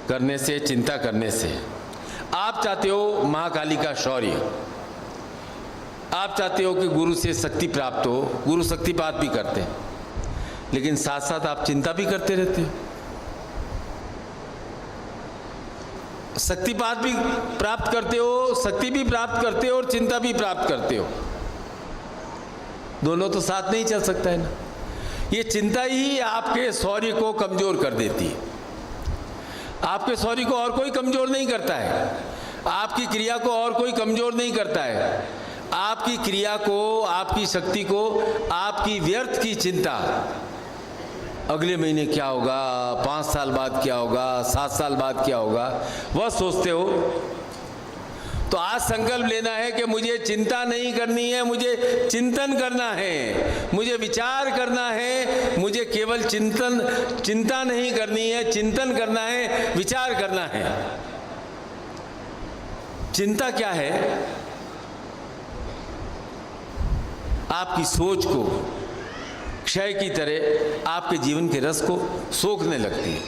करने से, चिंता करने से। आप चाहते हो महाकाली का शौर्य, आप चाहते हो कि गुरु से शक्ति प्राप्त हो, गुरु शक्तिपात भी करते हैं, लेकिन साथ साथ आप चिंता भी करते रहते हो। शक्तिपात भी प्राप्त करते हो, शक्ति भी प्राप्त करते हो और चिंता भी प्राप्त करते हो। दोनों तो साथ नहीं चल सकता है ना। ये चिंता ही आपके शौर्य को कमजोर कर देती है। आपके शौर्य को और कोई कमजोर नहीं करता है, आपकी क्रिया को और कोई कमजोर नहीं करता है। आपकी क्रिया को, आपकी शक्ति को, आपकी व्यर्थ की चिंता, अगले महीने क्या होगा, 5 साल बाद क्या होगा, 7 साल बाद क्या होगा, वह सोचते हो। तो आज संकल्प लेना है कि मुझे चिंता नहीं करनी है, मुझे चिंतन करना है, मुझे विचार करना है। मुझे केवल चिंता नहीं करनी है, चिंतन करना है, विचार करना है। चिंता क्या है? आपकी सोच को क्षय की तरह आपके जीवन के रस को सोखने लगती है।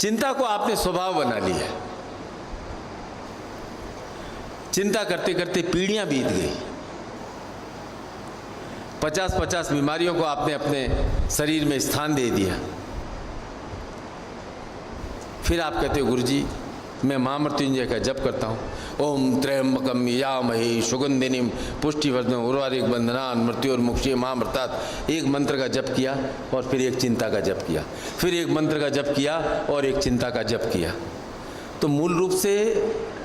चिंता को आपने स्वभाव बना लिया। चिंता करते करते पीढ़ियां बीत गई। 50-50 बीमारियों को आपने अपने शरीर में स्थान दे दिया। फिर आप कहते हो गुरुजी मैं महामृत्युंजय का जप करता हूँ, ओम त्र्यंबकम यामहे सुगंधिनीम पुष्टिवर्धनम उर्वारुक बंधनान मृत्योर्मुक्षीय महामृतात्। एक मंत्र का जप किया और फिर एक चिंता का जप किया, फिर एक मंत्र का जप किया और एक चिंता का जप किया। तो मूल रूप से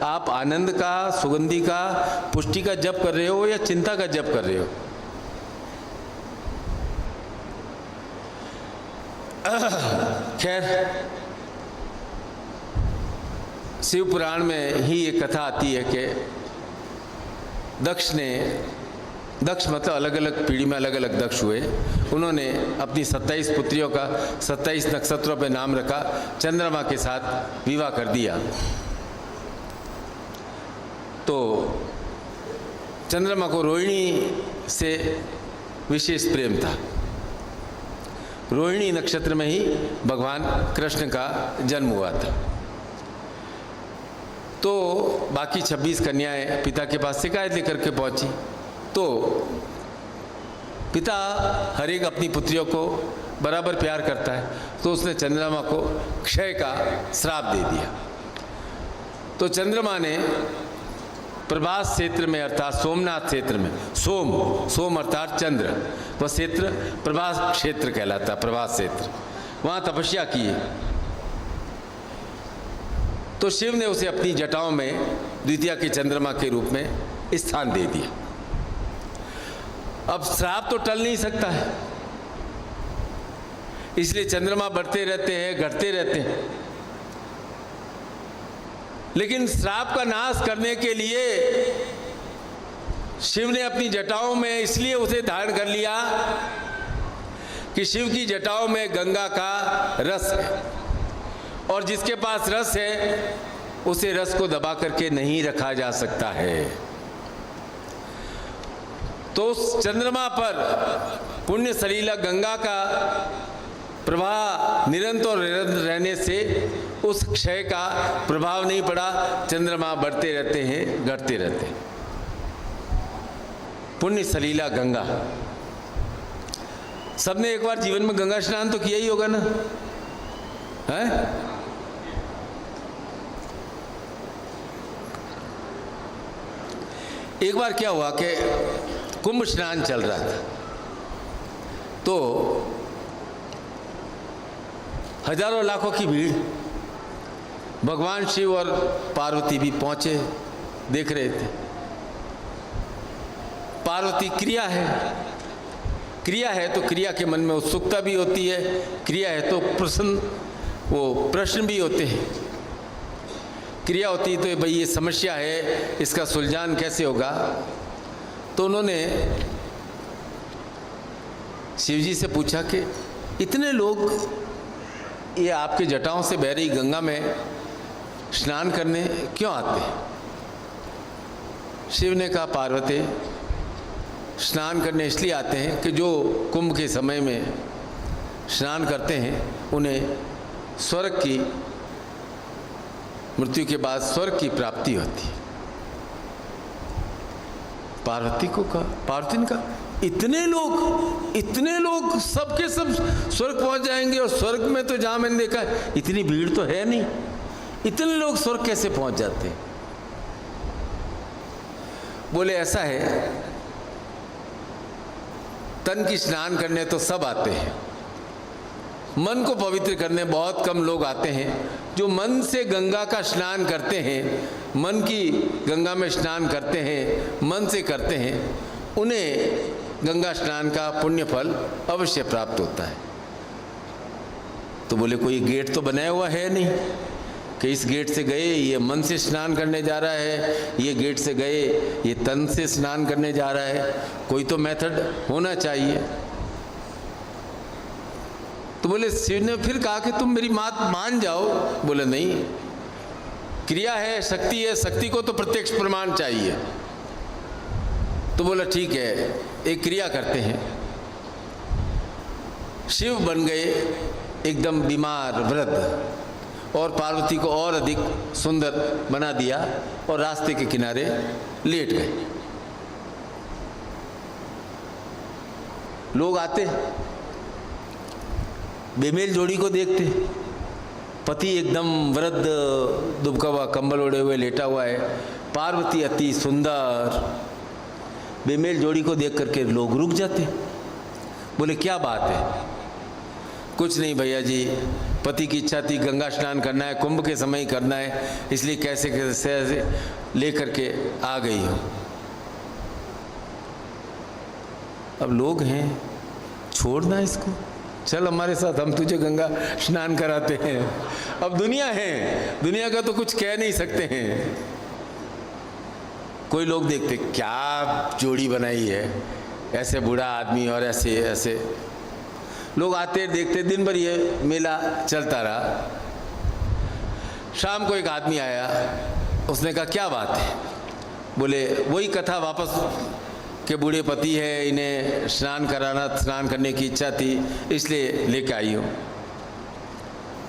आप आनंद का, सुगंधि का, पुष्टि का जप कर रहे हो या चिंता का जप कर रहे हो? खैर, शिव पुराण में ही एक कथा आती है कि दक्ष मतलब अलग अलग पीढ़ी में अलग अलग दक्ष हुए। उन्होंने अपनी 27 पुत्रियों का 27 नक्षत्रों पे नाम रखा, चंद्रमा के साथ विवाह कर दिया। तो चंद्रमा को रोहिणी से विशेष प्रेम था। रोहिणी नक्षत्र में ही भगवान कृष्ण का जन्म हुआ था। तो बाकी 26 कन्याएं पिता के पास शिकायत लेकर के पहुंची। तो पिता हर एक अपनी पुत्रियों को बराबर प्यार करता है, तो उसने चंद्रमा को क्षय का श्राप दे दिया। तो चंद्रमा ने प्रभास क्षेत्र में अर्थात सोमनाथ क्षेत्र में, सोम अर्थात चंद्र, वह क्षेत्र प्रभास क्षेत्र कहलाता, प्रभास क्षेत्र, वहाँ तपस्या की। तो शिव ने उसे अपनी जटाओं में द्वितीया के चंद्रमा के रूप में स्थान दे दिया। अब श्राप तो टल नहीं सकता है, इसलिए चंद्रमा बढ़ते रहते हैं, घटते रहते हैं। लेकिन श्राप का नाश करने के लिए शिव ने अपनी जटाओं में इसलिए उसे धारण कर लिया कि शिव की जटाओं में गंगा का रस है, और जिसके पास रस है उसे रस को दबा करके नहीं रखा जा सकता है। तो उस चंद्रमा पर पुण्य सलीला गंगा का प्रवाह निरंतर रहने से उस क्षय का प्रभाव नहीं पड़ा। चंद्रमा बढ़ते रहते हैं, घटते रहते हैं। पुण्य सलीला गंगा, सबने एक बार जीवन में गंगा स्नान तो किया ही होगा ना, है? एक बार क्या हुआ कि कुंभ स्नान चल रहा था, तो हजारों लाखों की भीड़, भगवान शिव और पार्वती भी पहुंचे, देख रहे थे। पार्वती क्रिया है तो क्रिया के मन में उत्सुकता भी होती है, क्रिया है तो प्रश्न भी होते हैं। क्रिया होती है तो भाई ये समस्या है, इसका सुलझान कैसे होगा। तो उन्होंने शिव जी से पूछा कि इतने लोग ये आपके जटाओं से बह रही गंगा में स्नान करने क्यों आते हैं? शिव ने कहा, पार्वती, स्नान करने इसलिए आते हैं कि जो कुंभ के समय में स्नान करते हैं उन्हें स्वर्ग की, मृत्यु के बाद स्वर्ग की प्राप्ति होती है। पार्वती ने कहा, इतने लोग सबके सब स्वर्ग पहुंच जाएंगे, और स्वर्ग में तो जहां मैंने देखा इतनी भीड़ तो है नहीं, इतने लोग स्वर्ग कैसे पहुंच जाते हैं? बोले ऐसा है, तन की स्नान करने तो सब आते हैं, मन को पवित्र करने बहुत कम लोग आते हैं। जो मन से गंगा का स्नान करते हैं, मन की गंगा में स्नान करते हैं, मन से करते हैं, उन्हें गंगा स्नान का पुण्य फल अवश्य प्राप्त होता है। तो बोले कोई गेट तो बनाया हुआ है नहीं कि इस गेट से गए ये मन से स्नान करने जा रहा है, ये गेट से गए ये तन से स्नान करने जा रहा है, कोई तो मेथड होना चाहिए। तो बोले शिव ने फिर कहा कि तुम मेरी बात मान जाओ। बोले नहीं, क्रिया है, शक्ति को तो प्रत्यक्ष प्रमाण चाहिए। तो बोला ठीक है, एक क्रिया करते हैं। शिव बन गए एकदम बीमार वृद्ध, और पार्वती को और अधिक सुंदर बना दिया और रास्ते के किनारे लेट गए। लोग आते, बेमेल जोड़ी को देखते, पति एकदम वृद्ध दुबका हुआ, कंबल ओढ़े हुए लेटा हुआ है, पार्वती अति सुंदर। बेमेल जोड़ी को देख करके लोग रुक जाते। बोले क्या बात है? कुछ नहीं भैया जी, पति की इच्छा थी, गंगा स्नान करना है, कुंभ के समय ही करना है, इसलिए कैसे कैसे ले करके आ गई हो। अब लोग हैं, छोड़ना इसको, चल हमारे साथ, हम तुझे गंगा स्नान कराते हैं। अब दुनिया है, दुनिया का तो कुछ कह नहीं सकते हैं। कोई लोग देखते क्या जोड़ी बनाई है, ऐसे बूढ़ा आदमी और ऐसे ऐसे लोग आते देखते, दिन भर ये मेला चलता रहा। शाम को एक आदमी आया, उसने कहा क्या बात है? बोले वही कथा वापस कि बूढ़े पति है, इन्हें स्नान करने की इच्छा थी, इसलिए लेके आई हूँ।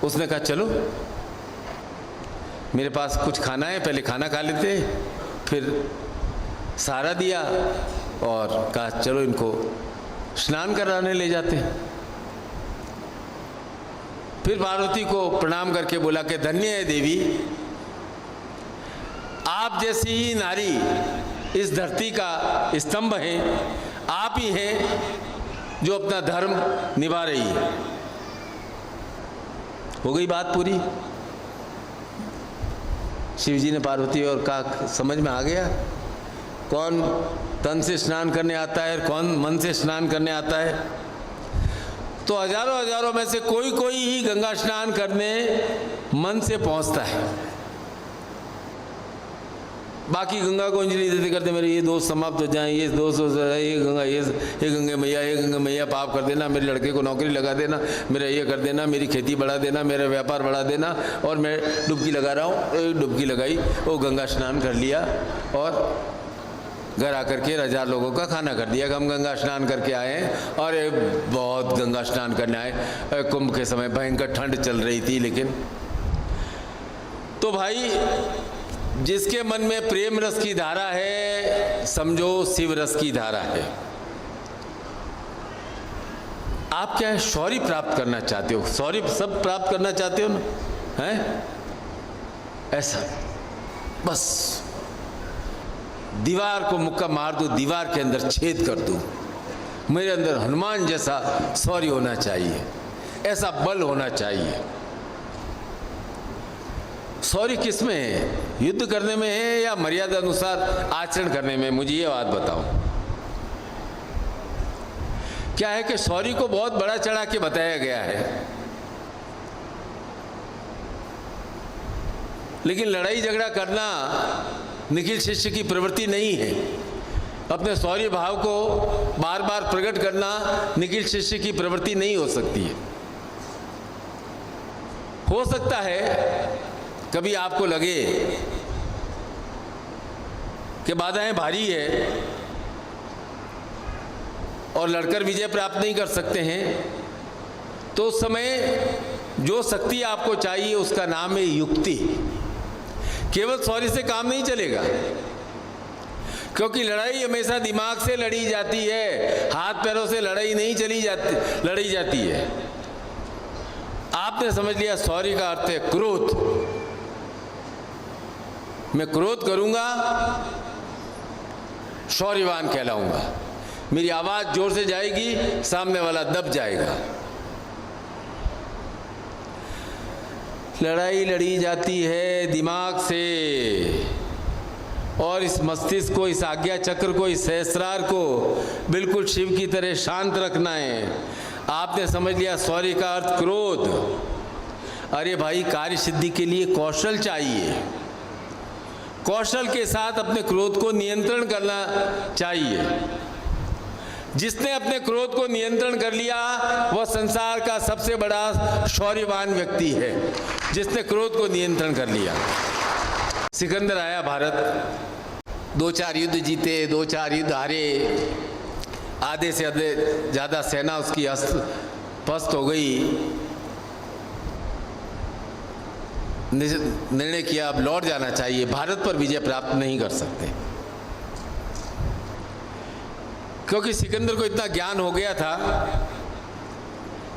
उसने कहा चलो मेरे पास कुछ खाना है, पहले खाना खा लेते, फिर सहारा दिया और कहा चलो इनको स्नान कराने ले जाते हैं। फिर पार्वती को प्रणाम करके बोला कि धन्य है देवी, आप जैसी ही नारी इस धरती का स्तंभ है, आप ही हैं जो अपना धर्म निभा रही है। हो गई बात पूरी। शिव जी ने पार्वती और कहा समझ में आ गया कौन तन से स्नान करने आता है, कौन मन से स्नान करने आता है। तो हजारों में से कोई ही गंगा स्नान करने मन से पहुंचता है, बाकी गंगा को अंजलि देते करते मेरे ये दोस्त समाप्त हो जाएं, ये दोस्त हो जाए, ये गंगा मैया पाप कर देना, मेरे लड़के को नौकरी लगा देना, मेरा ये कर देना, मेरी खेती बढ़ा देना, मेरा व्यापार बढ़ा देना, और मैं डुबकी लगा रहा हूँ। डुबकी लगाई, वो गंगा स्नान कर लिया और घर आकर के 1000 लोगों का खाना कर दिया। हम गंगा स्नान करके आए हैं और बहुत गंगा स्नान करने आए। कुंभ के समय भयंकर ठंड चल रही थी, लेकिन तो भाई जिसके मन में प्रेम रस की धारा है, समझो शिव रस की धारा है। आप क्या है, शौर्य प्राप्त करना चाहते हो, शौर्य सब प्राप्त करना चाहते हो ना, हैं? ऐसा बस दीवार को मुक्का मार दो, दीवार के अंदर छेद कर दो। मेरे अंदर हनुमान जैसा शौर्य होना चाहिए, ऐसा बल होना चाहिए। शौर्य किस में है, युद्ध करने में है या मर्यादा अनुसार आचरण करने में? मुझे ये बात बताओ। क्या है कि शौर्य को बहुत बड़ा चढ़ा के बताया गया है, लेकिन लड़ाई झगड़ा करना निखिल शिष्य की प्रवृत्ति नहीं है। अपने शौर्य भाव को बार बार प्रकट करना निखिल शिष्य की प्रवृत्ति नहीं हो सकती है। हो सकता है कभी आपको लगे कि बाधाएं भारी है और लड़कर विजय प्राप्त नहीं कर सकते हैं, तो उस समय जो शक्ति आपको चाहिए उसका नाम है युक्ति। केवल शौर्य से काम नहीं चलेगा, क्योंकि लड़ाई हमेशा दिमाग से लड़ी जाती है, हाथ पैरों से लड़ाई नहीं लड़ी जाती है। आपने समझ लिया शौर्य का अर्थ है क्रोध। मैं क्रोध करूंगा, शौर्यवान कहलाऊंगा। मेरी आवाज जोर से जाएगी, सामने वाला दब जाएगा। लड़ाई लड़ी जाती है दिमाग से, और इस मस्तिष्क को, इस आज्ञा चक्र को, इस सहस्रार को बिल्कुल शिव की तरह शांत रखना है। आपने समझ लिया शौर्य का अर्थ क्रोध। अरे भाई, कार्य सिद्धि के लिए कौशल चाहिए, कौशल के साथ अपने क्रोध को नियंत्रण करना चाहिए। जिसने अपने क्रोध को नियंत्रण कर लिया वह संसार का सबसे बड़ा शौर्यवान व्यक्ति है, जिसने क्रोध को नियंत्रण कर लिया। सिकंदर आया भारत, 2-4 युद्ध जीते, 2-4 युद्ध हारे, आधे से ज़्यादा सेना उसकी पस्त हो गई। निर्णय किया अब लौट जाना चाहिए, भारत पर विजय प्राप्त नहीं कर सकते, क्योंकि सिकंदर को इतना ज्ञान हो गया था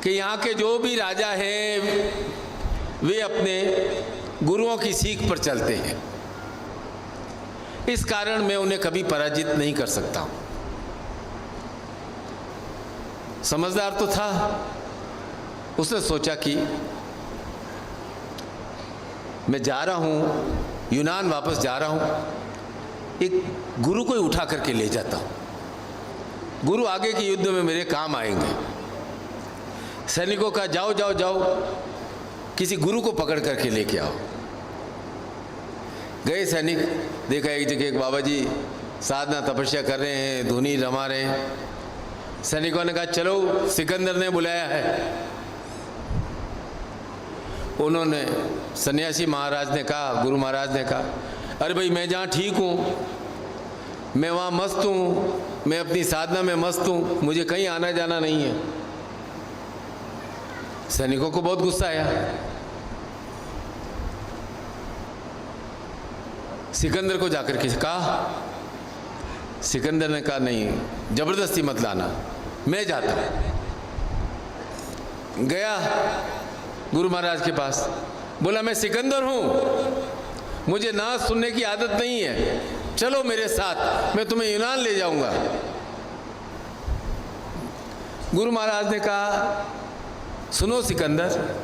कि यहाँ के जो भी राजा हैं वे अपने गुरुओं की सीख पर चलते हैं। इस कारण मैं उन्हें कभी पराजित नहीं कर सकता हूँ। समझदार तो था, उसने सोचा कि मैं जा रहा हूँ यूनान, वापस जा रहा हूँ, एक गुरु को ही उठा करके ले जाता हूँ। गुरु आगे के युद्ध में मेरे काम आएंगे। सैनिकों का जाओ जाओ जाओ, किसी गुरु को पकड़ करके लेके आओ। गए सैनिक, देखा एक जगह एक बाबा जी साधना तपस्या कर रहे हैं, धुनी रमा रहे हैं। सैनिकों ने कहा चलो, सिकंदर ने बुलाया है। उन्होंने, सन्यासी महाराज ने कहा, गुरु महाराज ने कहा, अरे भाई मैं जहाँ ठीक हूँ मैं वहाँ मस्त हूँ, मैं अपनी साधना में मस्त हूँ, मुझे कहीं आना जाना नहीं है। सैनिकों को बहुत गुस्सा आया। सिकंदर को जाकर के कहा, सिकंदर ने कहा नहीं, जबरदस्ती मत लाना, मैं जाता हूँ। गया गुरु महाराज के पास, बोला मैं सिकंदर हूँ, मुझे नाच सुनने की आदत नहीं है, चलो मेरे साथ, मैं तुम्हें यूनान ले जाऊंगा। गुरु महाराज ने कहा, सुनो सिकंदर,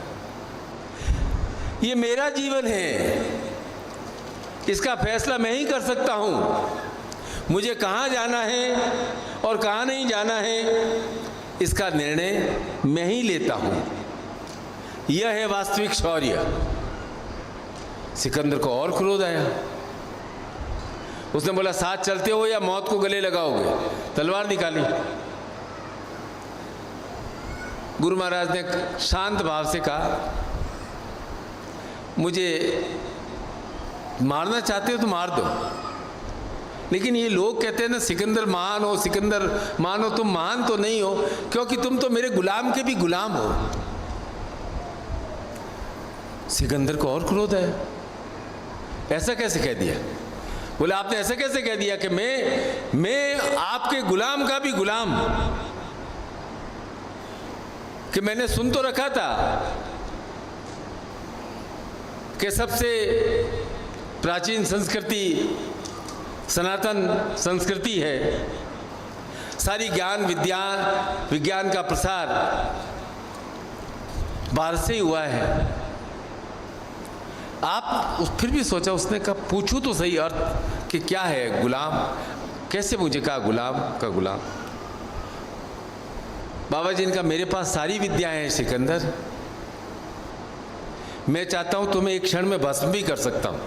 ये मेरा जीवन है, इसका फैसला मैं ही कर सकता हूँ। मुझे कहाँ जाना है और कहाँ नहीं जाना है, इसका निर्णय मैं ही लेता हूँ। यह है वास्तविक शौर्य। सिकंदर को और क्रोध आया। उसने बोला, साथ चलते हो या मौत को गले लगाओगे? तलवार निकाली। गुरु महाराज ने शांत भाव से कहा, मुझे मारना चाहते हो तो मार दो, लेकिन ये लोग कहते हैं ना सिकंदर महान हो, सिकंदर महान हो। तुम महान तो नहीं हो, क्योंकि तुम तो मेरे गुलाम के भी गुलाम हो। सिकंदर को और क्रोध है, ऐसा कैसे कह दिया? बोले, आपने ऐसा कैसे कह दिया कि मैं आपके गुलाम का भी गुलाम? कि मैंने सुन तो रखा था कि सबसे प्राचीन संस्कृति सनातन संस्कृति है, सारी ज्ञान विज्ञान का प्रसार भारत से ही हुआ है। आप फिर भी सोचा, उसने कहा पूछूं तो सही अर्थ कि क्या है गुलाम, कैसे? मुझे कहा गुलाम का गुलाम। बाबा जी ने कहा, मेरे पास सारी विद्याएं हैं सिकंदर, मैं चाहता हूं तुम्हें एक क्षण में भस्म भी कर सकता हूं,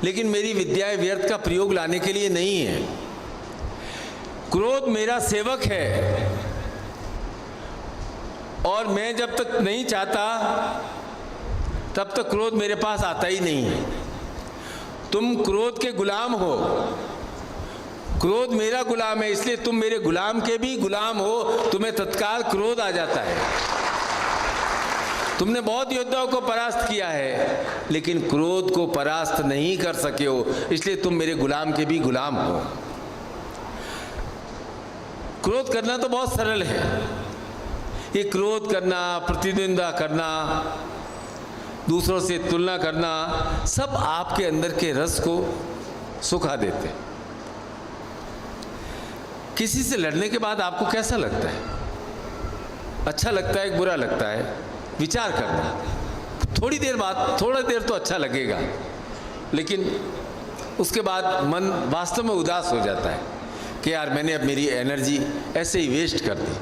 लेकिन मेरी विद्याएं व्यर्थ का प्रयोग लाने के लिए नहीं है। क्रोध मेरा सेवक है, और मैं जब तक नहीं चाहता तब तक क्रोध मेरे पास आता ही नहीं है। तुम क्रोध के गुलाम हो, क्रोध मेरा गुलाम है, इसलिए तुम मेरे गुलाम के भी गुलाम हो। तुम्हें तत्काल क्रोध आ जाता है। तुमने बहुत योद्धाओं को परास्त किया है, लेकिन क्रोध को परास्त नहीं कर सके हो, इसलिए तुम मेरे गुलाम के भी गुलाम हो। क्रोध करना तो बहुत सरल है। ये क्रोध करना, प्रतिद्वंद्विता करना, दूसरों से तुलना करना, सब आपके अंदर के रस को सुखा देते हैं। किसी से लड़ने के बाद आपको कैसा लगता है? अच्छा लगता है, बुरा लगता है? विचार करना। थोड़ी देर बाद, थोड़ा देर तो अच्छा लगेगा, लेकिन उसके बाद मन वास्तव में उदास हो जाता है कि यार मैंने अब मेरी एनर्जी ऐसे ही वेस्ट कर दी।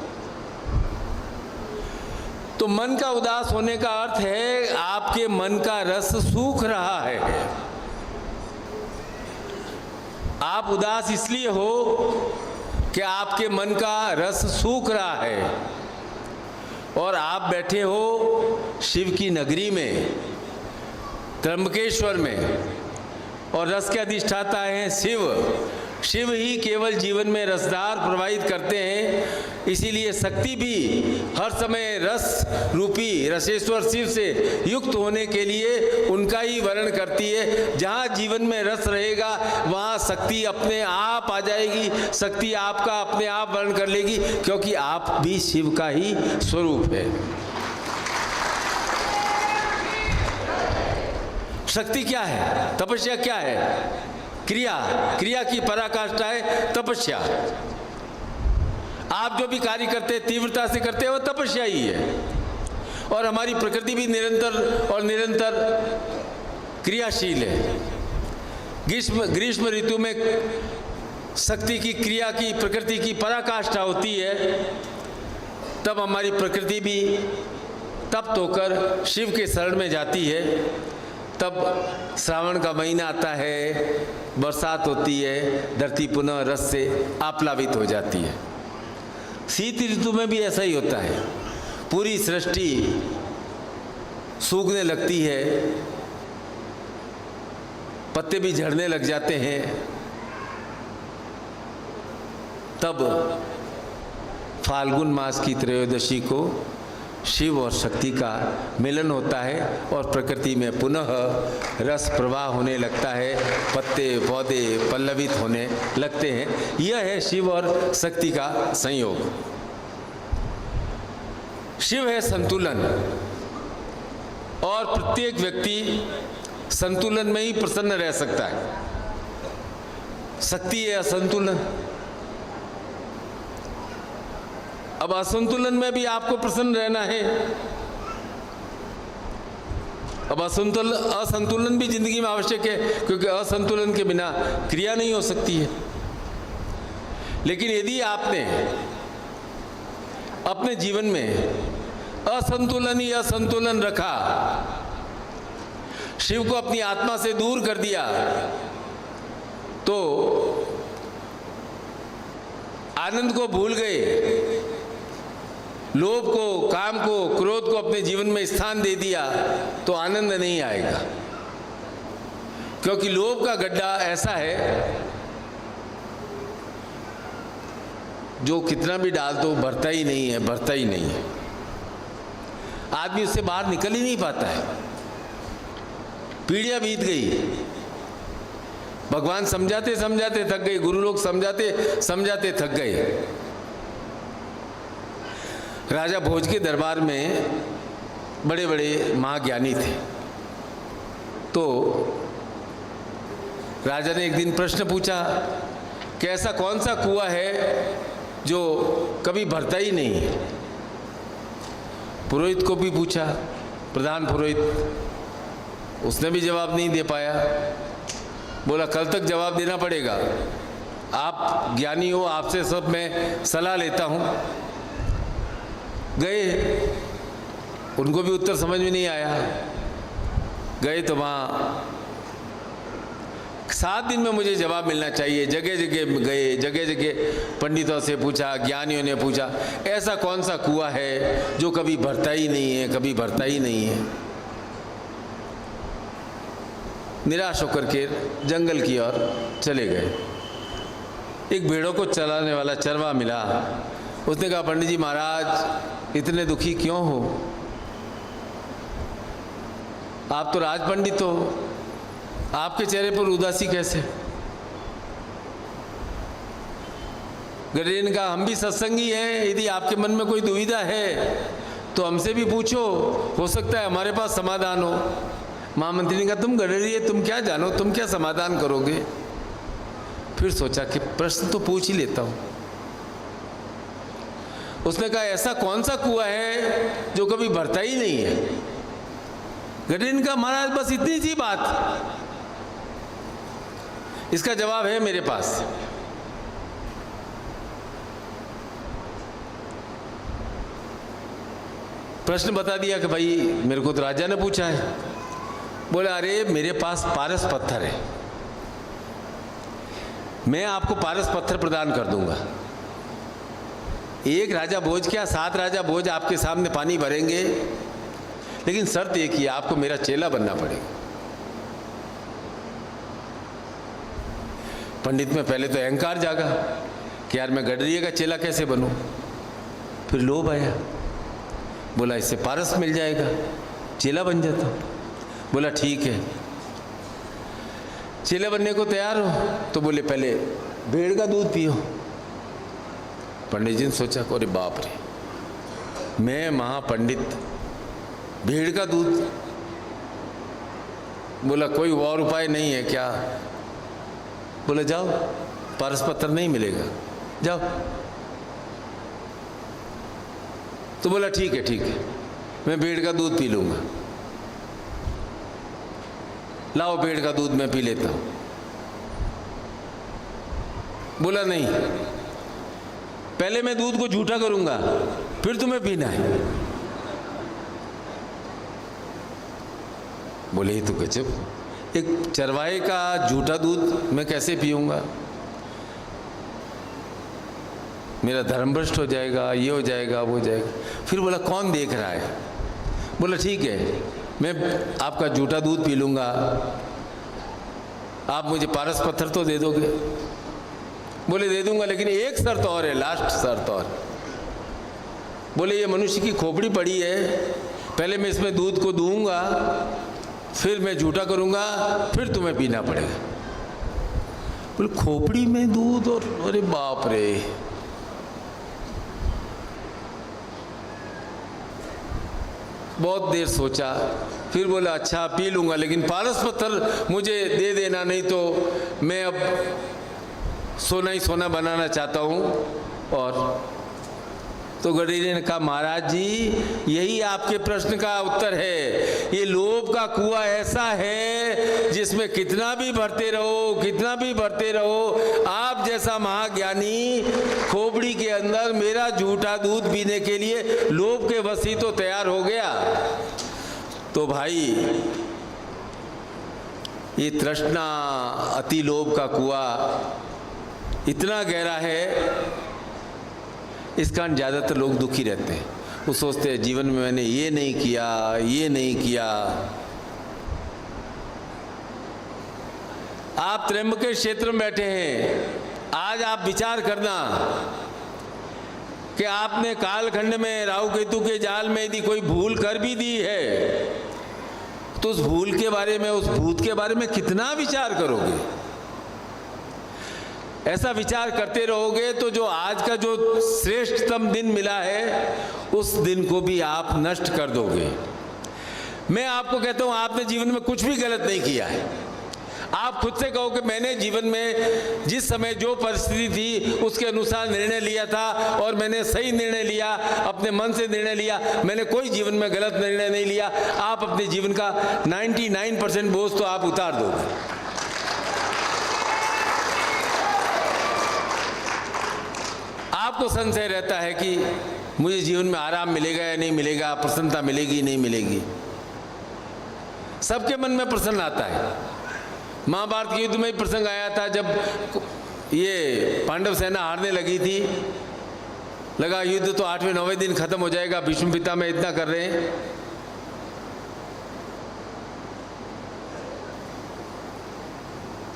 तो मन का उदास होने का अर्थ है आपके मन का रस सूख रहा है। आप उदास इसलिए हो कि आपके मन का रस सूख रहा है, और आप बैठे हो शिव की नगरी में, त्र्यंबकेश्वर में, और रस के अधिष्ठाता हैं शिव। शिव ही केवल जीवन में रसधार प्रवाहित करते हैं। इसीलिए शक्ति भी हर समय रस रूपी रसेश्वर शिव से युक्त होने के लिए उनका ही वर्ण करती है। जहाँ जीवन में रस रहेगा वहाँ शक्ति अपने आप आ जाएगी, शक्ति आपका अपने आप वर्ण कर लेगी, क्योंकि आप भी शिव का ही स्वरूप है। शक्ति क्या है? तपस्या क्या है? क्रिया की पराकाष्ठा है तपस्या। आप जो भी कार्य करते हैं तीव्रता से करते हैं, वो तपस्या ही है। और हमारी प्रकृति भी निरंतर क्रियाशील है। ग्रीष्म ऋतु में शक्ति की, क्रिया की, प्रकृति की पराकाष्ठा होती है, तब हमारी प्रकृति भी तप्त होकर शिव के शरण में जाती है। तब श्रावण का महीना आता है, बरसात होती है, धरती पुनः रस से आप्लावित हो जाती है। शीत ऋतु में भी ऐसा ही होता है, पूरी सृष्टि सूखने लगती है, पत्ते भी झड़ने लग जाते हैं, तब फाल्गुन मास की त्रयोदशी को शिव और शक्ति का मिलन होता है और प्रकृति में पुनः रस प्रवाह होने लगता है, पत्ते पौधे पल्लवित होने लगते हैं। यह है शिव और शक्ति का संयोग। शिव है संतुलन, और प्रत्येक व्यक्ति संतुलन में ही प्रसन्न रह सकता है। शक्ति है असंतुलन। अब असंतुलन में भी आपको प्रसन्न रहना है। अब असंतुलन भी जिंदगी में आवश्यक है, क्योंकि असंतुलन के बिना क्रिया नहीं हो सकती है। लेकिन यदि आपने अपने जीवन में असंतुलन ही असंतुलन रखा, शिव को अपनी आत्मा से दूर कर दिया, तो आनंद को भूल गए, लोभ को, काम को, क्रोध को अपने जीवन में स्थान दे दिया, तो आनंद नहीं आएगा। क्योंकि लोभ का गड्ढा ऐसा है जो कितना भी डाल दो भरता ही नहीं है, भरता ही नहीं है। आदमी उससे बाहर निकल ही नहीं पाता है। पीढ़ियां बीत गई, भगवान समझाते समझाते थक गए, गुरु लोग समझाते समझाते थक गए। राजा भोज के दरबार में बड़े बड़े महाज्ञानी थे। तो राजा ने एक दिन प्रश्न पूछा कि ऐसा कौन सा कुआं है जो कभी भरता ही नहीं है। पुरोहित को भी पूछा, प्रधान पुरोहित, उसने भी जवाब नहीं दे पाया। बोला कल तक जवाब देना पड़ेगा, आप ज्ञानी हो, आपसे सब मैं सलाह लेता हूँ। गए, उनको भी उत्तर समझ में नहीं आया। गए तो वहाँ 7 दिन में मुझे जवाब मिलना चाहिए। जगह जगह गए, जगह जगह पंडितों से पूछा, ज्ञानियों ने पूछा, ऐसा कौन सा कुआं है जो कभी भरता ही नहीं है, कभी भरता ही नहीं है। निराश होकर के जंगल की ओर चले गए। एक भेड़ों को चलाने वाला चरवा मिला। उसने कहा, पंडित जी महाराज इतने दुखी क्यों हो? आप तो राज पंडित हो, आपके चेहरे पर उदासी कैसे? गडरिया ने कहा, हम भी सत्संगी हैं, यदि आपके मन में कोई दुविधा है तो हमसे भी पूछो, हो सकता है हमारे पास समाधान हो। महामंत्री ने कहा, तुम गडरिया, तुम क्या जानो, तुम क्या समाधान करोगे? फिर सोचा कि प्रश्न तो पूछ ही लेता हूं। उसने कहा, ऐसा कौन सा कुआं है जो कभी भरता ही नहीं है? गडरिया ने कहा, महाराज बस इतनी सी बात, इसका जवाब है मेरे पास। प्रश्न बता दिया कि भाई मेरे को तो राजा ने पूछा है। बोला, अरे मेरे पास पारस पत्थर है, मैं आपको पारस पत्थर प्रदान कर दूंगा। एक राजा भोज क्या, 7 राजा भोज आपके सामने पानी भरेंगे, लेकिन शर्त एक ही, आपको मेरा चेला बनना पड़ेगा। पंडित में पहले तो अहंकार जागा कि यार मैं गडरिया का चेला कैसे बनूं। फिर लोभ आया, बोला इससे पारस मिल जाएगा, चेला बन जाता। बोला ठीक है, चेला बनने को तैयार हो? तो बोले पहले भेड़ का दूध पियो। पंडित जी ने सोचा, अरे बाप रे, मैं महापंडित, भेड़ का दूध? बोला कोई और उपाय नहीं है क्या? बोला जाओ, पारस पत्थर नहीं मिलेगा, जाओ। तो बोला ठीक है ठीक है, मैं भेड़ का दूध पी लूंगा। लाओ भेड़ का दूध मैं पी लेता हूं। बोला नहीं, पहले मैं दूध को झूठा करूंगा, फिर तुम्हें पीना है। बोले ये तो गजब, एक चरवाहे का झूठा दूध मैं कैसे पीऊंगा? मेरा धर्म भ्रष्ट हो जाएगा, ये हो जाएगा, वो हो जाएगा। फिर बोला कौन देख रहा है? बोला ठीक है, मैं आपका झूठा दूध पी लूंगा, आप मुझे पारस पत्थर तो दे दोगे। बोले दे दूंगा, लेकिन एक शर्त और है, लास्ट शर्त और। बोले ये मनुष्य की खोपड़ी पड़ी है, पहले मैं इसमें दूध को दूंगा, फिर मैं झूठा करूंगा, फिर तुम्हें पीना पड़ेगा। बोले खोपड़ी में दूध? और अरे बाप रे। बहुत देर सोचा, फिर बोला अच्छा पी लूंगा, लेकिन पारस पत्थर मुझे दे देना, नहीं तो मैं अब सोना ही सोना बनाना चाहता हूँ। और तो गडरिया ने कहा महाराज जी यही आपके प्रश्न का उत्तर है। ये लोभ का कुआं ऐसा है जिसमें कितना भी भरते रहो, कितना भी भरते रहो, आप जैसा महाज्ञानी खोपड़ी के अंदर मेरा झूठा दूध पीने के लिए लोभ के वश ही तो तैयार हो गया। तो भाई ये तृष्णा अति लोभ का कुआं इतना गहरा है, इस कारण ज़्यादातर लोग दुखी रहते हैं। वो सोचते हैं जीवन में मैंने ये नहीं किया, ये नहीं किया। आप त्र्यंबकेश्वर क्षेत्र में बैठे हैं, आज आप विचार करना कि आपने कालखंड में राहु केतु के जाल में यदि कोई भूल कर भी दी है तो उस भूल के बारे में, उस भूत के बारे में कितना विचार करोगे। ऐसा विचार करते रहोगे तो जो आज का जो श्रेष्ठतम दिन मिला है उस दिन को भी आप नष्ट कर दोगे। मैं आपको कहता हूं आपने जीवन में कुछ भी गलत नहीं किया है। आप खुद से कहो कि मैंने जीवन में जिस समय जो परिस्थिति थी उसके अनुसार निर्णय लिया था और मैंने सही निर्णय लिया, अपने मन से निर्णय लिया, मैंने कोई जीवन में गलत निर्णय नहीं लिया। आप अपने जीवन का 99% बोझ तो आप उतार दोगे। आपको संशय रहता है कि मुझे जीवन में आराम मिलेगा या नहीं मिलेगा, प्रसन्नता मिलेगी नहीं मिलेगी। सबके मन में प्रश्न आता है। महाभारत के युद्ध में ही प्रसंग आया था जब ये पांडव सेना हारने लगी थी, लगा युद्ध तो 8वें 9वें दिन खत्म हो जाएगा, भीष्म पितामह इतना कर रहे हैं।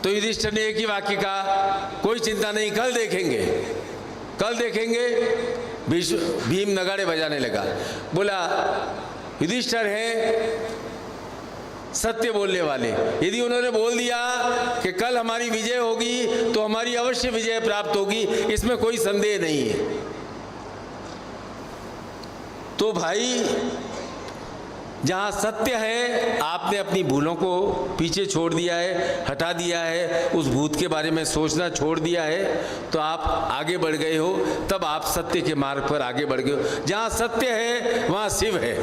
तो युधिष्ठिर ने एक ही वाक्य कहा, कोई चिंता नहीं, कल देखेंगे, कल देखेंगे। भीम नगाड़े बजाने लगा, बोला युधिष्ठिर है सत्य बोलने वाले, यदि उन्होंने बोल दिया कि कल हमारी विजय होगी तो हमारी अवश्य विजय प्राप्त होगी, इसमें कोई संदेह नहीं है। तो भाई जहाँ सत्य है आपने अपनी भूलों को पीछे छोड़ दिया है, हटा दिया है, उस भूत के बारे में सोचना छोड़ दिया है, तो आप आगे बढ़ गए हो, तब आप सत्य के मार्ग पर आगे बढ़ गए हो। जहाँ सत्य है वहाँ शिव है।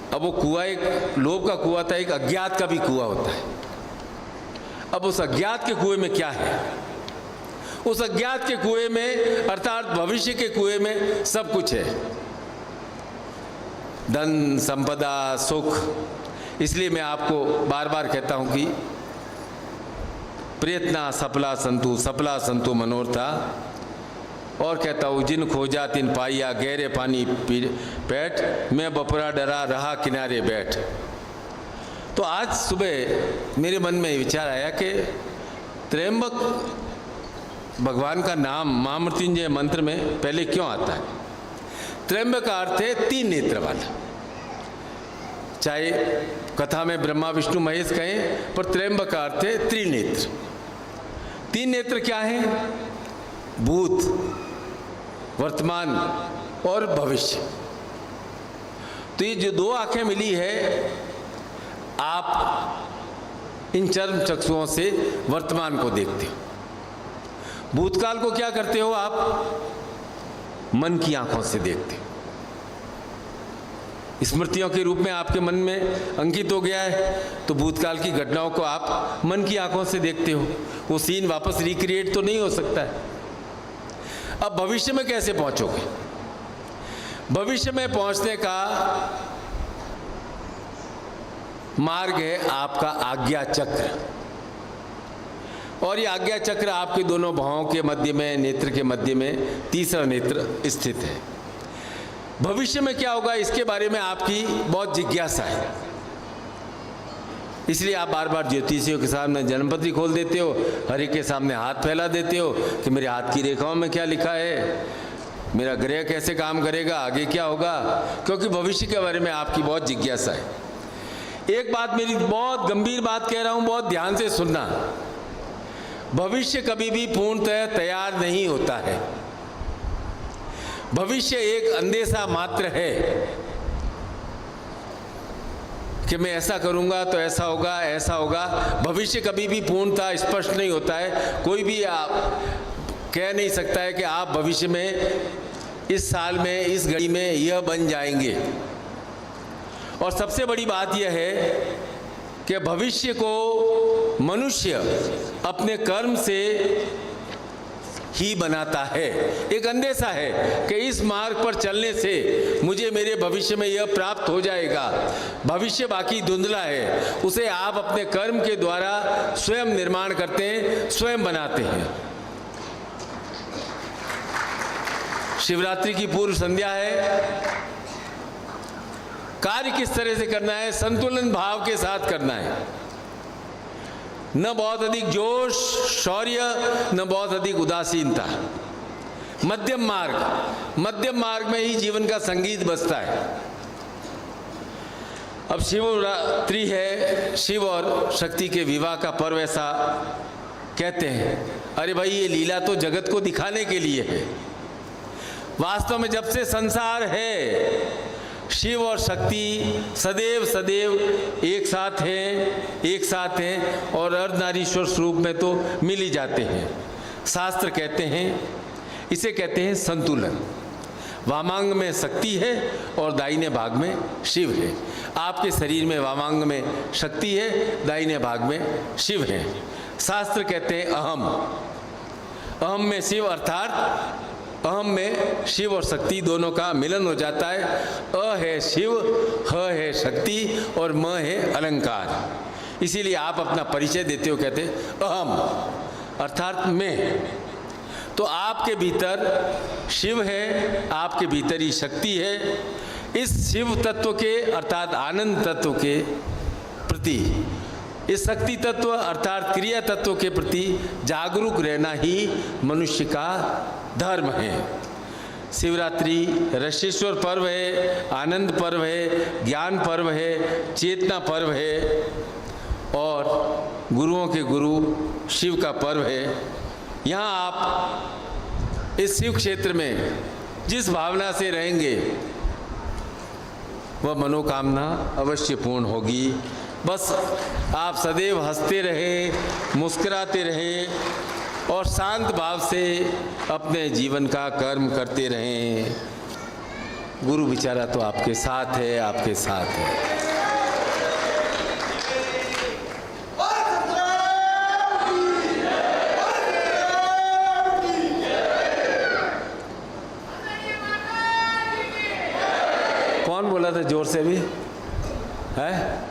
अब वो कुआं एक लोभ का कुआं था, एक अज्ञात का भी कुआं होता है। अब उस अज्ञात के कुएं में क्या है? उस अज्ञात के कुएं में अर्थात भविष्य के कुएं में सब कुछ है, धन संपदा सुख। इसलिए मैं आपको बार बार कहता हूं कि प्रयत्ना सफला संतु मनोरथा, और कहता हूँ जिन खोजा तिन पाइया, गहरे पानी पैठ, मैं बपरा डरा रहा किनारे बैठ। तो आज सुबह मेरे मन में विचार आया कि त्र्यंबक भगवान का नाम महामृत्युंजय मंत्र में पहले क्यों आता है? त्र्यंबक का अर्थ है 3 नेत्र वाला। चाहे कथा में ब्रह्मा विष्णु महेश कहें, पर त्र्यंबक का अर्थ है त्रिनेत्र। 3 नेत्र क्या है? भूत, वर्तमान और भविष्य। तो ये जो 2 आंखें मिली है, आप इन चर्म चक्षुओं से वर्तमान को देखते हो। भूतकाल को क्या करते हो? आप मन की आंखों से देखते हो। स्मृतियों के रूप में आपके मन में अंकित हो गया है, तो भूतकाल की घटनाओं को आप मन की आंखों से देखते हो। वो सीन वापस रिक्रिएट तो नहीं हो सकता है। अब भविष्य में कैसे पहुंचोगे? भविष्य में पहुंचने का मार्ग है आपका आज्ञा चक्र, और ये आज्ञा चक्र आपके दोनों भौहों के मध्य में, नेत्र के मध्य में तीसरा नेत्र स्थित है। भविष्य में क्या होगा इसके बारे में आपकी बहुत जिज्ञासा है। इसलिए आप बार बार ज्योतिषियों के सामने जन्मपत्री खोल देते हो, हर एक के सामने हाथ फैला देते हो कि मेरे हाथ की रेखाओं में क्या लिखा है, मेरा ग्रह कैसे काम करेगा, आगे क्या होगा, क्योंकि भविष्य के बारे में आपकी बहुत जिज्ञासा है। एक बात, मेरी बहुत गंभीर बात कह रहा हूं, बहुत ध्यान से सुनना। भविष्य कभी भी पूर्णतः तैयार नहीं होता है। भविष्य एक अंदेशा मात्र है कि मैं ऐसा करूंगा तो ऐसा होगा, ऐसा होगा। भविष्य कभी भी पूर्णतः स्पष्ट नहीं होता है। कोई भी आप कह नहीं सकता है कि आप भविष्य में, इस साल में, इस घड़ी में यह बन जाएंगे। और सबसे बड़ी बात यह है कि भविष्य को मनुष्य अपने कर्म से ही बनाता है। एक अंदेशा है कि इस मार्ग पर चलने से मुझे मेरे भविष्य में यह प्राप्त हो जाएगा। भविष्य बाकी धुंधला है, उसे आप अपने कर्म के द्वारा स्वयं निर्माण करते हैं, स्वयं बनाते हैं। शिवरात्रि की पूर्व संध्या है। कार्य किस तरह से करना है? संतुलन भाव के साथ करना है। न बहुत अधिक जोश शौर्य, न बहुत अधिक उदासीनता, मध्यम मार्ग। मध्यम मार्ग में ही जीवन का संगीत बजता है। अब शिवरात्रि है, शिव और शक्ति के विवाह का पर्व ऐसा कहते हैं। अरे भाई, ये लीला तो जगत को दिखाने के लिए है। वास्तव में जब से संसार है, शिव और शक्ति सदैव सदैव एक साथ हैं और अर्धनारीश्वर स्वरूप में तो मिल ही जाते हैं। शास्त्र कहते हैं, इसे कहते हैं संतुलन। वामांग में शक्ति है और दाहिने भाग में शिव है। आपके शरीर में वामांग में शक्ति है, दाहिने भाग में शिव है। शास्त्र कहते हैं अहम। अहम में शिव, अर्थात अहम में शिव और शक्ति दोनों का मिलन हो जाता है। अ है शिव, ह है शक्ति और म है अलंकार। इसीलिए आप अपना परिचय देते हो, कहते अहम, अर्थात मैं। तो आपके भीतर शिव है, आपके भीतर ही शक्ति है। इस शिव तत्व के अर्थात आनंद तत्व के प्रति, इस शक्ति तत्व अर्थात क्रिया तत्व के प्रति जागरूक रहना ही मनुष्य का धर्म है। शिवरात्रि ऋषेश्वर पर्व है, आनंद पर्व है, ज्ञान पर्व है, चेतना पर्व है और गुरुओं के गुरु शिव का पर्व है। यहाँ आप इस शिव क्षेत्र में जिस भावना से रहेंगे वह मनोकामना अवश्य पूर्ण होगी। बस आप सदैव हंसते रहें, मुस्कुराते रहें और शांत भाव से अपने जीवन का कर्म करते रहें। गुरु बेचारा तो आपके साथ है, आपके साथ है। कौन बोला था जोर से? अभी है?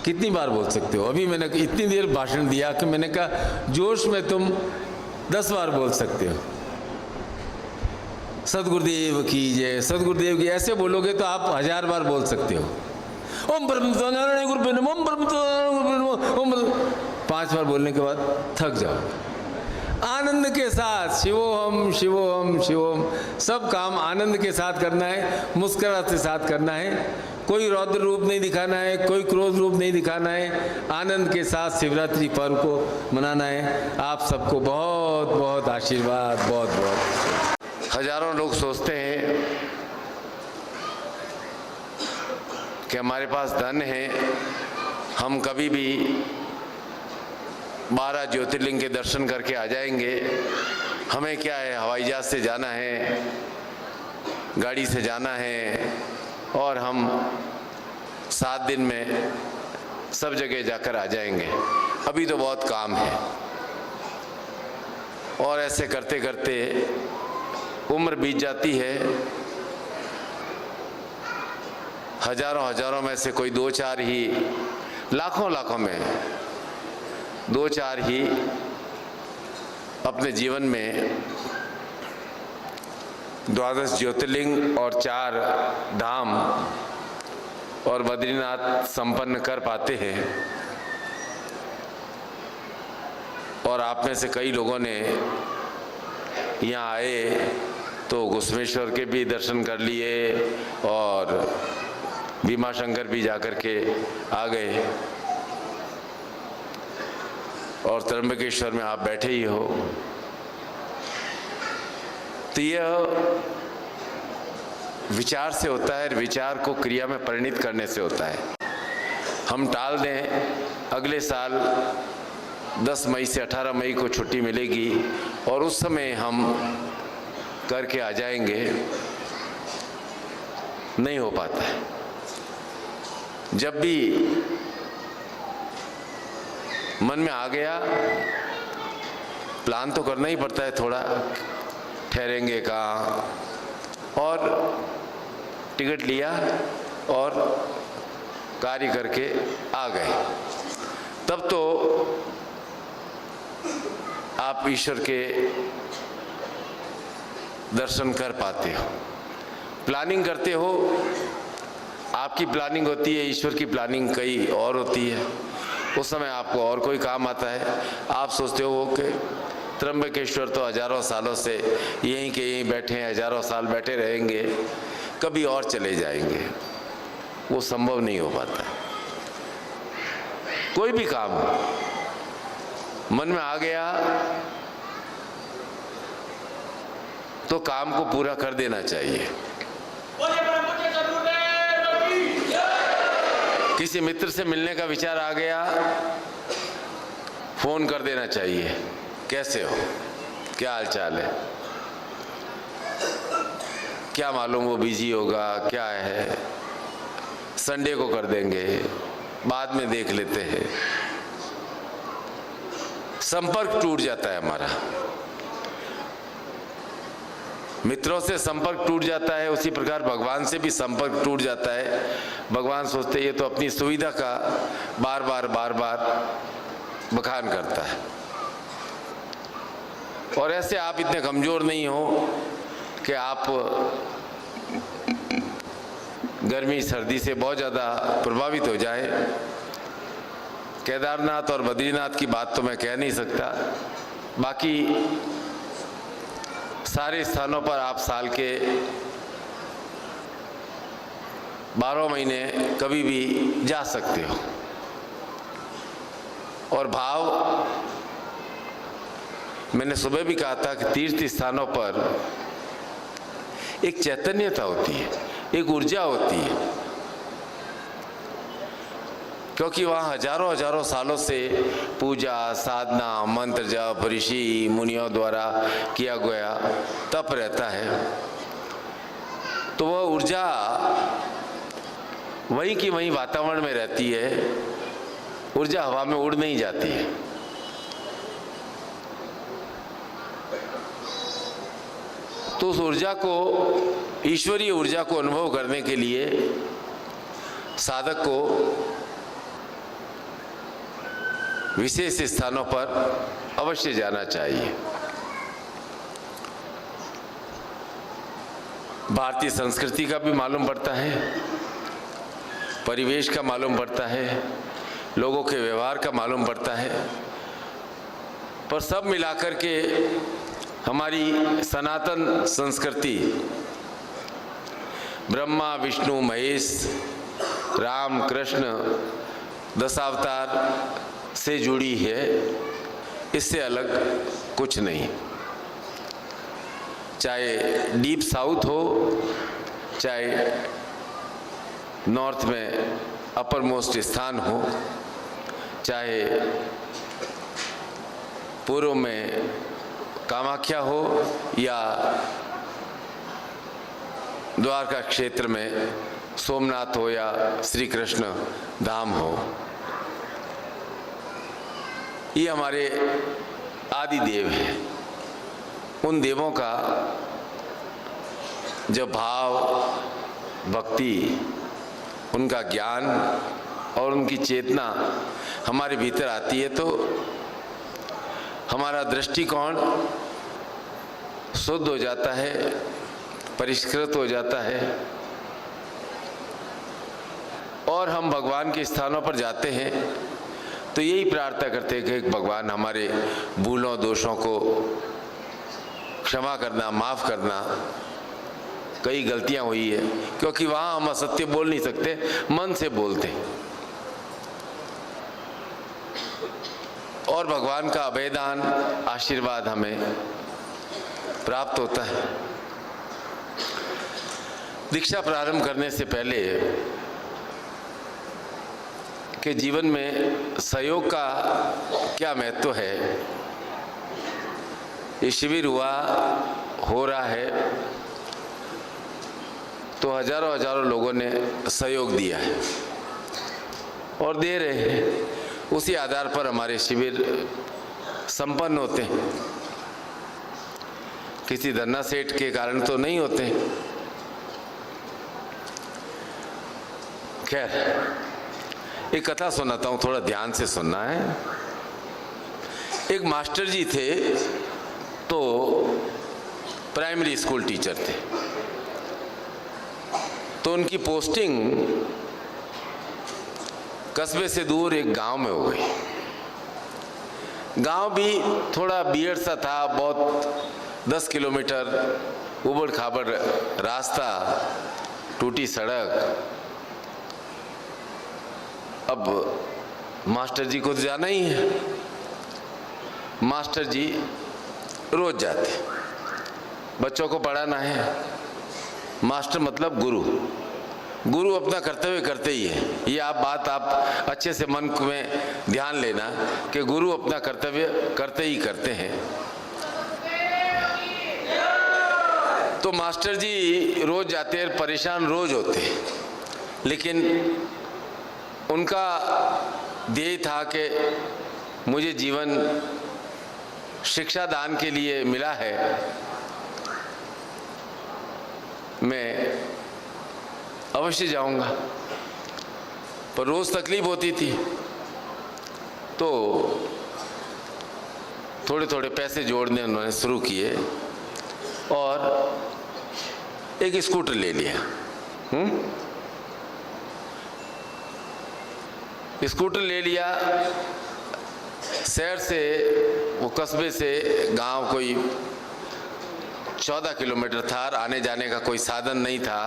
कितनी बार बोल सकते हो? अभी मैंने इतनी देर भाषण दिया कि मैंने कहा जोश में तुम 10 बार बोल सकते हो। सदगुरुदेव की जय, सदगुरुदेव की, ऐसे बोलोगे तो आप 1000 बार बोल सकते हो। ओम ब्रह्म गुरु, ओम ब्रह्म, 5 बार बोलने के बाद थक जाओ। आनंद के साथ शिवोहम शिवोहम शिवोहम, सब काम आनंद के साथ करना है, मुस्कुराहट के साथ करना है। कोई रौद्र रूप नहीं दिखाना है, कोई क्रोध रूप नहीं दिखाना है। आनंद के साथ शिवरात्रि पर्व को मनाना है। आप सबको बहुत बहुत आशीर्वाद, बहुत बहुत। हजारों लोग सोचते हैं कि हमारे पास धन है, हम कभी भी 12 ज्योतिर्लिंग के दर्शन करके आ जाएंगे। हमें क्या है, हवाई जहाज से जाना है, गाड़ी से जाना है और हम 7 दिन में सब जगह जाकर आ जाएंगे। अभी तो बहुत काम है। और ऐसे करते करते उम्र बीत जाती है। हजारों हजारों में से कोई 2-4 ही, लाखों में 2-4 ही अपने जीवन में 12 ज्योतिर्लिंग और 4 धाम और बद्रीनाथ संपन्न कर पाते हैं। और आप में से कई लोगों ने यहाँ आए तो घुश्मेश्वर के भी दर्शन कर लिए और भीमाशंकर भी जाकर के आ गए, और त्र्यंबकेश्वर में आप बैठे ही हो। तो यह विचार से होता है, विचार को क्रिया में परिणित करने से होता है। हम टाल दें, अगले साल 10 मई से 18 मई को छुट्टी मिलेगी और उस समय हम करके आ जाएंगे, नहीं हो पाता है। जब भी मन में आ गया, प्लान तो करना ही पड़ता है, थोड़ा ठहरेंगे कहाँ, और टिकट लिया और कार्य करके आ गए। तब तो आप ईश्वर के दर्शन कर पाते हो। प्लानिंग करते हो, आपकी प्लानिंग होती है, ईश्वर की प्लानिंग कई और होती है। उस समय आपको और कोई काम आता है, आप सोचते हो कि त्र्यंबकेश्वर तो हजारों सालों से यहीं के यहीं बैठे हैं, हजारों साल बैठे रहेंगे, कभी और चले जाएंगे। वो संभव नहीं हो पाता। कोई भी काम मन में आ गया तो काम को पूरा कर देना चाहिए। किसी मित्र से मिलने का विचार आ गया, फोन कर देना चाहिए, कैसे हो, क्या हाल चाल है। क्या मालूम वो बिजी होगा, क्या है, संडे को कर देंगे, बाद में देख लेते हैं। संपर्क टूट जाता है हमारा, मित्रों से संपर्क टूट जाता है, उसी प्रकार भगवान से भी संपर्क टूट जाता है। भगवान सोचते ये तो अपनी सुविधा का बार बार बखान करता है। और ऐसे आप इतने कमजोर नहीं हो कि आप गर्मी सर्दी से बहुत ज़्यादा प्रभावित हो जाए। केदारनाथ और बद्रीनाथ की बात तो मैं कह नहीं सकता, बाकी सारे स्थानों पर आप साल के 12 महीने कभी भी जा सकते हो। और भाव, मैंने सुबह भी कहा था कि तीर्थ स्थानों पर एक चैतन्यता होती है, एक ऊर्जा होती है, क्योंकि वहाँ हजारों सालों से पूजा साधना मंत्र जप ऋषि मुनियों द्वारा किया गया तप रहता है। तो वह ऊर्जा वहीं की वहीं वातावरण में रहती है, ऊर्जा हवा में उड़ नहीं जाती है। तो उस ऊर्जा को, ईश्वरीय ऊर्जा को अनुभव करने के लिए साधक को विशेष स्थानों पर अवश्य जाना चाहिए। भारतीय संस्कृति का भी मालूम पड़ता है, परिवेश का मालूम पड़ता है, लोगों के व्यवहार का मालूम पड़ता है, पर सब मिलाकर के हमारी सनातन संस्कृति ब्रह्मा विष्णु महेश राम कृष्ण दशावतार से जुड़ी है, इससे अलग कुछ नहीं। चाहे डीप साउथ हो, चाहे नॉर्थ में अपर मोस्ट स्थान हो, चाहे पूर्व में कामाख्या हो या द्वारका क्षेत्र में सोमनाथ हो या श्री कृष्ण धाम हो, ये हमारे आदि देव हैं। उन देवों का जब भाव भक्ति, उनका ज्ञान और उनकी चेतना हमारे भीतर आती है तो हमारा दृष्टिकोण शुद्ध हो जाता है, परिष्कृत हो जाता है और हम भगवान के स्थानों पर जाते हैं तो यही प्रार्थना करते हैं कि भगवान हमारे भूलों दोषों को क्षमा करना, माफ़ करना। कई गलतियां हुई है, क्योंकि वहाँ हम असत्य बोल नहीं सकते, मन से बोलते, और भगवान का अभयदान आशीर्वाद हमें प्राप्त होता है। दीक्षा प्रारंभ करने से पहले कि जीवन में सहयोग का क्या महत्व है, ये शिविर हो रहा है, तो हजारों हजारों लोगों ने सहयोग दिया है और दे रहे हैं। उसी आधार पर हमारे शिविर संपन्न होते हैं, किसी धन्ना सेठ के कारण तो नहीं होते। खैर, एक कथा सुनाता हूँ, थोड़ा ध्यान से सुनना है। एक मास्टर जी थे, तो प्राइमरी स्कूल टीचर थे, तो उनकी पोस्टिंग कस्बे से दूर एक गांव में हो गई। गांव भी थोड़ा बियड़ सा था, बहुत 10 किलोमीटर उबड़ खाबड़ रास्ता, टूटी सड़क। अब मास्टर जी को तो जाना ही है। मास्टर जी रोज जाते, बच्चों को पढ़ाना है। मास्टर मतलब गुरु, गुरु अपना कर्तव्य करते ही है। ये बात आप अच्छे से मन में ध्यान लेना कि गुरु अपना कर्तव्य करते ही करते हैं। तो मास्टर जी रोज जाते हैं, परेशान रोज होते, लेकिन उनका ध्येय था कि मुझे जीवन शिक्षा दान के लिए मिला है, मैं अवश्य जाऊंगा। पर रोज तकलीफ होती थी, तो थोड़े थोड़े पैसे जोड़ने उन्होंने शुरू किए और एक स्कूटर ले लिया। स्कूटर ले लिया। शहर से, वो कस्बे से गांव कोई 14 किलोमीटर था। आने जाने का कोई साधन नहीं था।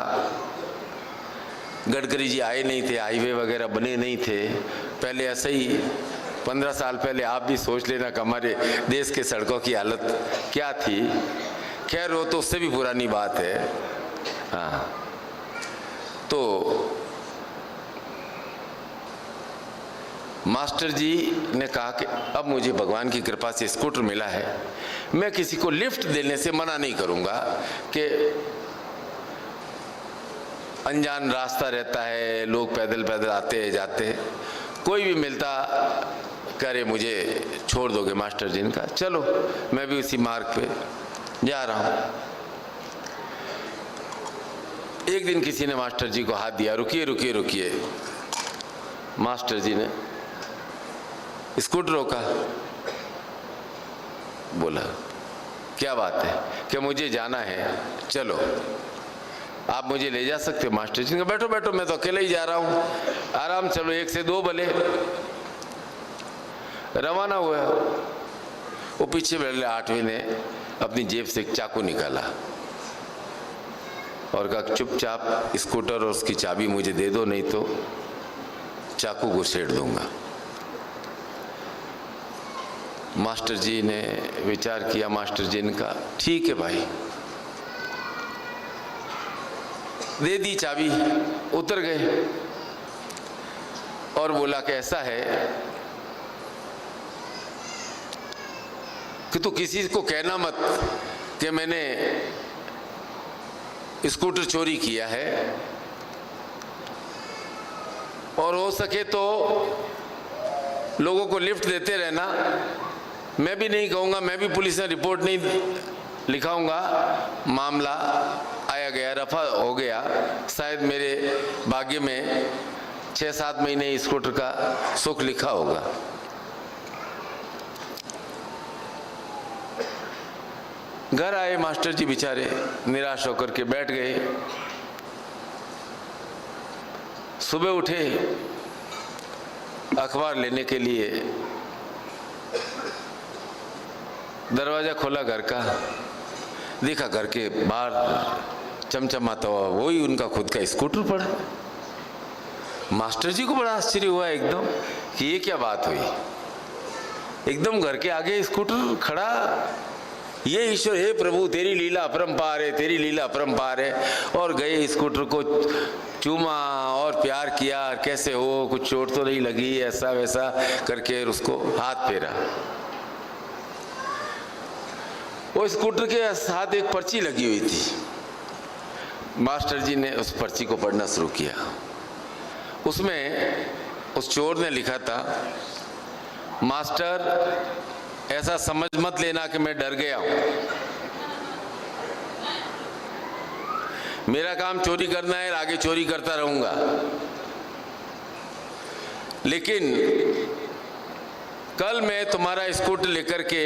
गडकरी जी आए नहीं थे, हाईवे वगैरह बने नहीं थे। पहले ऐसे ही 15 साल पहले आप भी सोच लेना कि हमारे देश के सड़कों की हालत क्या थी। खैर, वो तो उससे भी पुरानी बात है। हाँ, तो मास्टर जी ने कहा कि अब मुझे भगवान की कृपा से स्कूटर मिला है, मैं किसी को लिफ्ट देने से मना नहीं करूंगा कि अनजान रास्ता रहता है, लोग पैदल पैदल आते जाते, कोई भी मिलता करे मुझे छोड़ दोगे मास्टर जी ने कहा चलो, मैं भी उसी मार्ग पे जा रहा हूँ। एक दिन किसी ने मास्टर जी को हाथ दिया, रुकिए रुकिए रुकिए। मास्टर जी ने स्कूटर रोका, बोला क्या बात है, कि मुझे जाना है, चलो आप मुझे ले जा सकते हो। मास्टर जी ने कहा बैठो बैठो, मैं तो अकेले ही जा रहा हूँ, आराम, चलो 1 से 2 भले। रवाना हुआ। वो पीछे बैठे 8वें ने अपनी जेब से एक चाकू निकाला और कहा चुपचाप स्कूटर और उसकी चाबी मुझे दे दो, नहीं तो चाकू घुसेड़ दूंगा। मास्टर जी ने विचार किया। मास्टर जी ने कहा ठीक है भाई, दे दी चाबी। उतर गए और बोला कि ऐसा है कि तू किसी को कहना मत कि मैंने स्कूटर चोरी किया है, और हो सके तो लोगों को लिफ्ट देते रहना। मैं भी नहीं कहूँगा, मैं भी पुलिस में रिपोर्ट नहीं लिखाऊंगा। मामला आया गया, रफा हो गया। शायद मेरे भाग्य में 6-7 महीने स्कूटर का सुख लिखा होगा। घर आए मास्टर जी बेचारे निराश होकर के बैठ गए। सुबह उठे अखबार लेने के लिए दरवाजा खोला घर का, देखा घर के बाहर चमचमाता हुआ वही उनका खुद का स्कूटर पड़ा। मास्टर जी को बड़ा आश्चर्य हुआ एकदम कि ये क्या बात हुई, एकदम घर के आगे स्कूटर खड़ा। ये ईश्वर, हे प्रभु तेरी लीला अपरंपार है, तेरी लीला अपरंपार है। और गए स्कूटर को चूमा और प्यार किया, कैसे हो, कुछ चोट तो नहीं लगी, ऐसा वैसा करके उसको हाथ फेरा। वो स्कूटर के साथ एक पर्ची लगी हुई थी। मास्टर जी ने उस पर्ची को पढ़ना शुरू किया। उसमें उस चोर ने लिखा था, मास्टर ऐसा समझ मत लेना कि मैं डर गया हूं, मेरा काम चोरी करना है, आगे चोरी करता रहूंगा, लेकिन कल मैं तुम्हारा स्कूटर लेकर के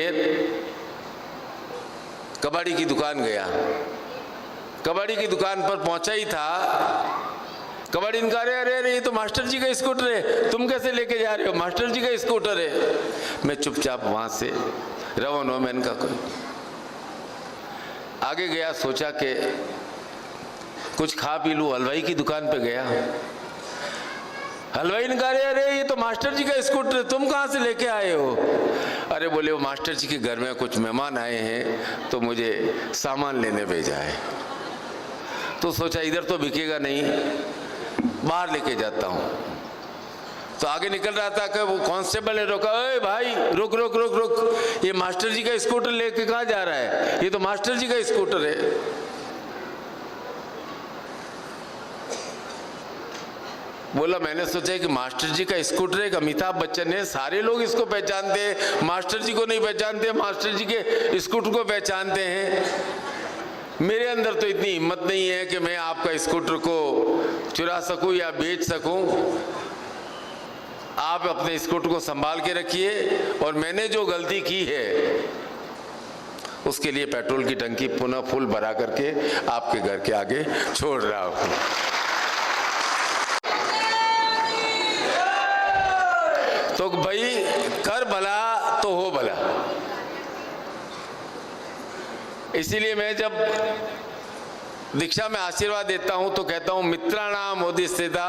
कबाड़ी की दुकान गया। कबाड़ी की दुकान पर पहुंचा ही था, कबाड़ी ने कहा, अरे अरे ये तो मास्टर जी का स्कूटर है, तुम कैसे लेके जा रहे हो, मास्टर जी का स्कूटर है। मैं चुपचाप वहां से रवाना हुआ। मैंने कहा कोई आगे गया, सोचा कि कुछ खा पी लूं। हलवाई की दुकान पे गया। हलवाई ने कहा, अरे ये तो मास्टर जी का स्कूटर है, तुम कहाँ से लेके आए हो। अरे बोले, वो मास्टर जी के घर में कुछ मेहमान आए हैं तो मुझे सामान लेने भेजा है। तो सोचा इधर तो बिकेगा नहीं, बाहर लेके जाता हूँ। तो आगे निकल रहा था कि वो कांस्टेबल ने रोका, ओए भाई रुक रुक रुक रुक, ये मास्टर जी का स्कूटर लेके कहाँ जा रहा है, ये तो मास्टर जी का स्कूटर है। बोला, मैंने सोचा कि मास्टर जी का स्कूटर एक अमिताभ बच्चन है, सारे लोग इसको पहचानते हैं, मास्टर जी को नहीं पहचानते, मास्टर जी के स्कूटर को पहचानते हैं। मेरे अंदर तो इतनी हिम्मत नहीं है कि मैं आपका स्कूटर को चुरा सकूं या बेच सकूं। आप अपने स्कूटर को संभाल के रखिए, और मैंने जो गलती की है उसके लिए पेट्रोल की टंकी पुनः फुल भरा करके आपके घर के आगे छोड़ रहा हूं। तो भाई कर भला तो हो भला। इसीलिए मैं जब दीक्षा में आशीर्वाद देता हूं तो कहता हूं, मित्राणाम उदिस्थिता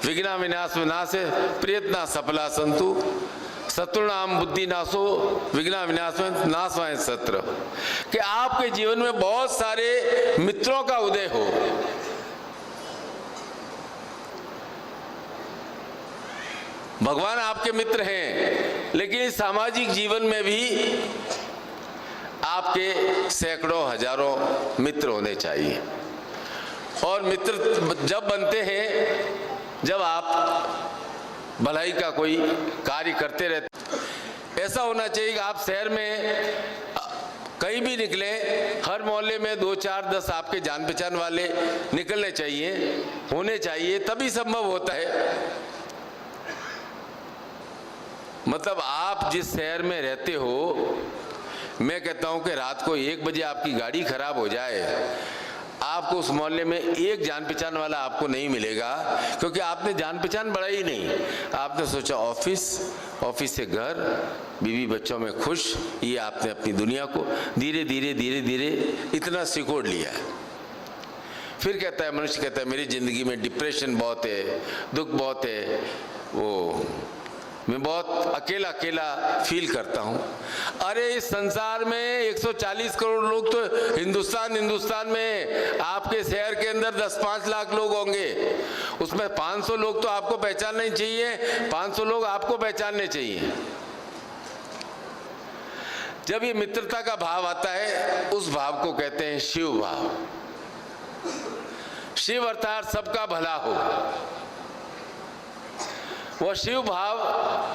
विघ्ना विनाश विनाशे प्रयत्ना सफला संतु, शत्रुणाम बुद्धि नाशो विघ्ना विनाश में नाशवाय शत्रु। कि आपके जीवन में बहुत सारे मित्रों का उदय हो। भगवान आपके मित्र हैं, लेकिन इस सामाजिक जीवन में भी आपके सैकड़ों हजारों मित्र होने चाहिए। और मित्र जब बनते हैं जब आप भलाई का कोई कार्य करते रहते। ऐसा होना चाहिए कि आप शहर में कहीं भी निकले, हर मोहल्ले में 2, 4, 10 आपके जान पहचान वाले निकलने चाहिए, होने चाहिए, तभी संभव होता है। मतलब आप जिस शहर में रहते हो, मैं कहता हूं कि रात को 1 बजे आपकी गाड़ी खराब हो जाए, आपको उस मोहल्ले में एक जान पहचान वाला आपको नहीं मिलेगा, क्योंकि आपने जान पहचान बढ़ाई नहीं। आपने सोचा ऑफिस से घर, बीवी बच्चों में खुश, ये आपने अपनी दुनिया को धीरे धीरे इतना सिकोड़ लिया है। फिर कहता है, मनुष्य कहता है, मेरी जिंदगी में डिप्रेशन बहुत है, दुख बहुत है, वो मैं बहुत अकेला फील करता हूँ। अरे इस संसार में 140 करोड़ लोग तो हिंदुस्तान में, आपके शहर के अंदर 10-5 लाख लोग होंगे, उसमें 500 लोग तो आपको पहचानने चाहिए, 500 लोग आपको पहचानने चाहिए। जब ये मित्रता का भाव आता है, उस भाव को कहते हैं शिव भाव। शिव अर्थात सबका भला हो। वह शिव भाव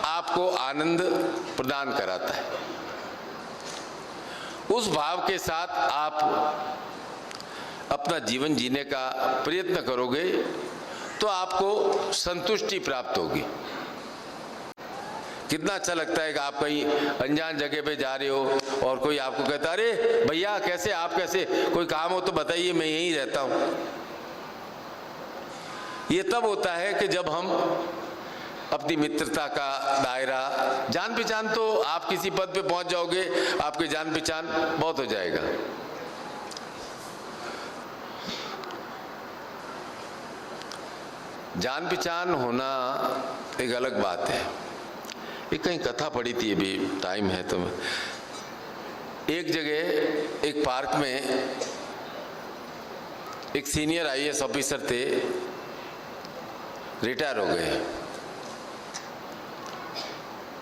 आपको आनंद प्रदान कराता है। उस भाव के साथ आप अपना जीवन जीने का प्रयत्न करोगे तो आपको संतुष्टि प्राप्त होगी। कितना अच्छा लगता है कि आप कहीं अनजान जगह पे जा रहे हो और कोई आपको कहता है, अरे भैया कैसे, आप कैसे, कोई काम हो तो बताइए, मैं यहीं रहता हूं। ये तब होता है कि जब हम अपनी मित्रता का दायरा, जान पहचान तो आप किसी पद पे पहुंच जाओगे, आपकी जान पहचान बहुत हो जाएगा। जान पहचान होना एक अलग बात है। एक कहीं कथा पढ़ी थी, अभी टाइम है तो एक जगह एक पार्क में एक सीनियर आईएएस ऑफिसर थे, रिटायर हो गए,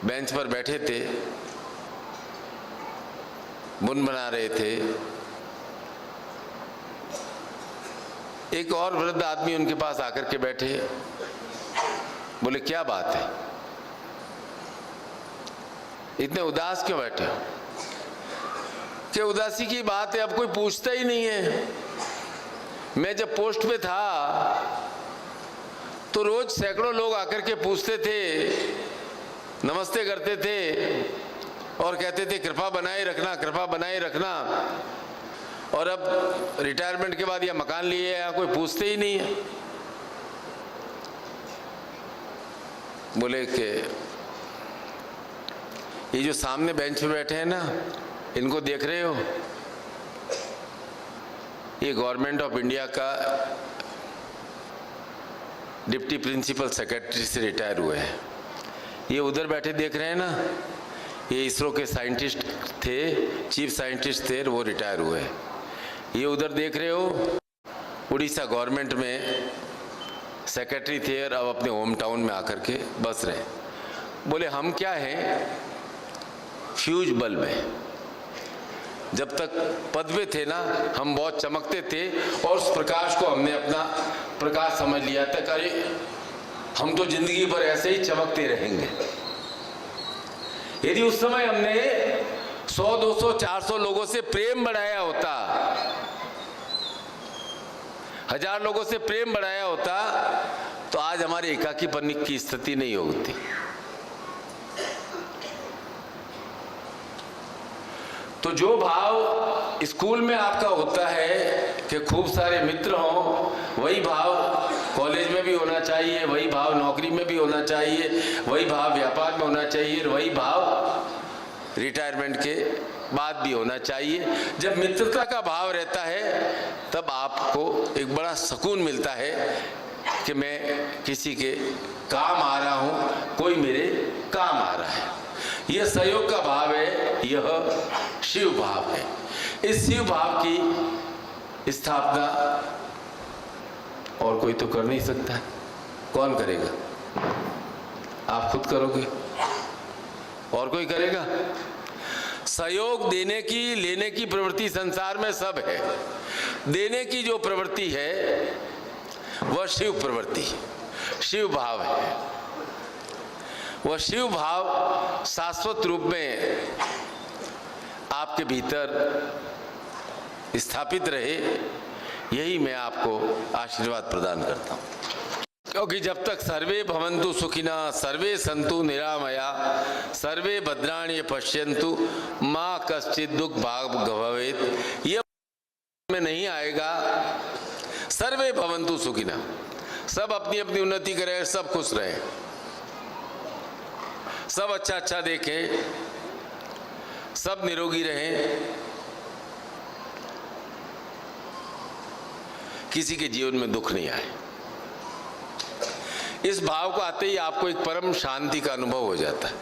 बेंच पर बैठे थे, बुन बना रहे थे। एक और वृद्ध आदमी उनके पास आकर के बैठे, बोले क्या बात है, इतने उदास क्यों बैठे हो? क्या उदासी की बात है, अब कोई पूछता ही नहीं है। मैं जब पोस्ट पे था तो रोज सैकड़ों लोग आकर के पूछते थे, नमस्ते करते थे और कहते थे कृपा बनाए रखना, कृपा बनाए रखना। और अब रिटायरमेंट के बाद या मकान लिए या कोई पूछते ही नहीं है। बोले कि ये जो सामने बेंच पे बैठे हैं ना, इनको देख रहे हो, ये गवर्नमेंट ऑफ इंडिया का डिप्टी प्रिंसिपल सेक्रेटरी से रिटायर हुए हैं। ये उधर बैठे देख रहे हैं ना, ये इसरो के साइंटिस्ट थे, चीफ साइंटिस्ट थे, वो रिटायर हुए हैं। ये उधर देख रहे हो, उड़ीसा गवर्नमेंट में सेक्रेटरी थे और अब अपने होम टाउन में आकर के बस रहे। बोले हम क्या हैं, फ्यूज बल्ब है। जब तक पद पे थे ना, हम बहुत चमकते थे और उस प्रकाश को हमने अपना प्रकाश समझ लिया था कि अरे हम तो जिंदगी भर ऐसे ही चमकते रहेंगे। यदि उस समय हमने 100, 200, 400 लोगों से प्रेम बढ़ाया होता, 1000 लोगों से प्रेम बढ़ाया होता, तो आज हमारे एकाकीपन की स्थिति नहीं होती। तो जो भाव स्कूल में आपका होता है कि खूब सारे मित्र हों, वही भाव कॉलेज में भी होना चाहिए, वही भाव नौकरी में भी होना चाहिए, वही भाव व्यापार में होना चाहिए, वही भाव रिटायरमेंट के बाद भी होना चाहिए। जब मित्रता का भाव रहता है तब आपको एक बड़ा सुकून मिलता है कि मैं किसी के काम आ रहा हूँ, कोई मेरे काम आ रहा है। यह सहयोग का भाव है, यह शिव भाव है। इस शिव भाव की स्थापना और कोई तो कर नहीं सकता है। कौन करेगा? आप खुद करोगे, और कोई करेगा? सहयोग देने की, लेने की प्रवृत्ति संसार में सब है। देने की जो प्रवृत्ति है वह शिव प्रवृत्ति, शिव भाव है। वह शिव भाव शाश्वत रूप में आपके भीतर स्थापित रहे, यही मैं आपको आशीर्वाद प्रदान करता हूँ। क्योंकि जब तक सर्वे भवन्तु सुखिनः, सर्वे सन्तु निरामया, सर्वे भद्राणि पश्यन्तु, माँ कश्चित् दुःख भाग् भवेत्, ये में नहीं आएगा। सर्वे भवन्तु सुखिनः, सब अपनी अपनी उन्नति करें, सब खुश रहें, सब अच्छा अच्छा देखें, सब निरोगी रहें, किसी के जीवन में दुख नहीं आए। इस भाव को आते ही आपको एक परम शांति का अनुभव हो जाता है।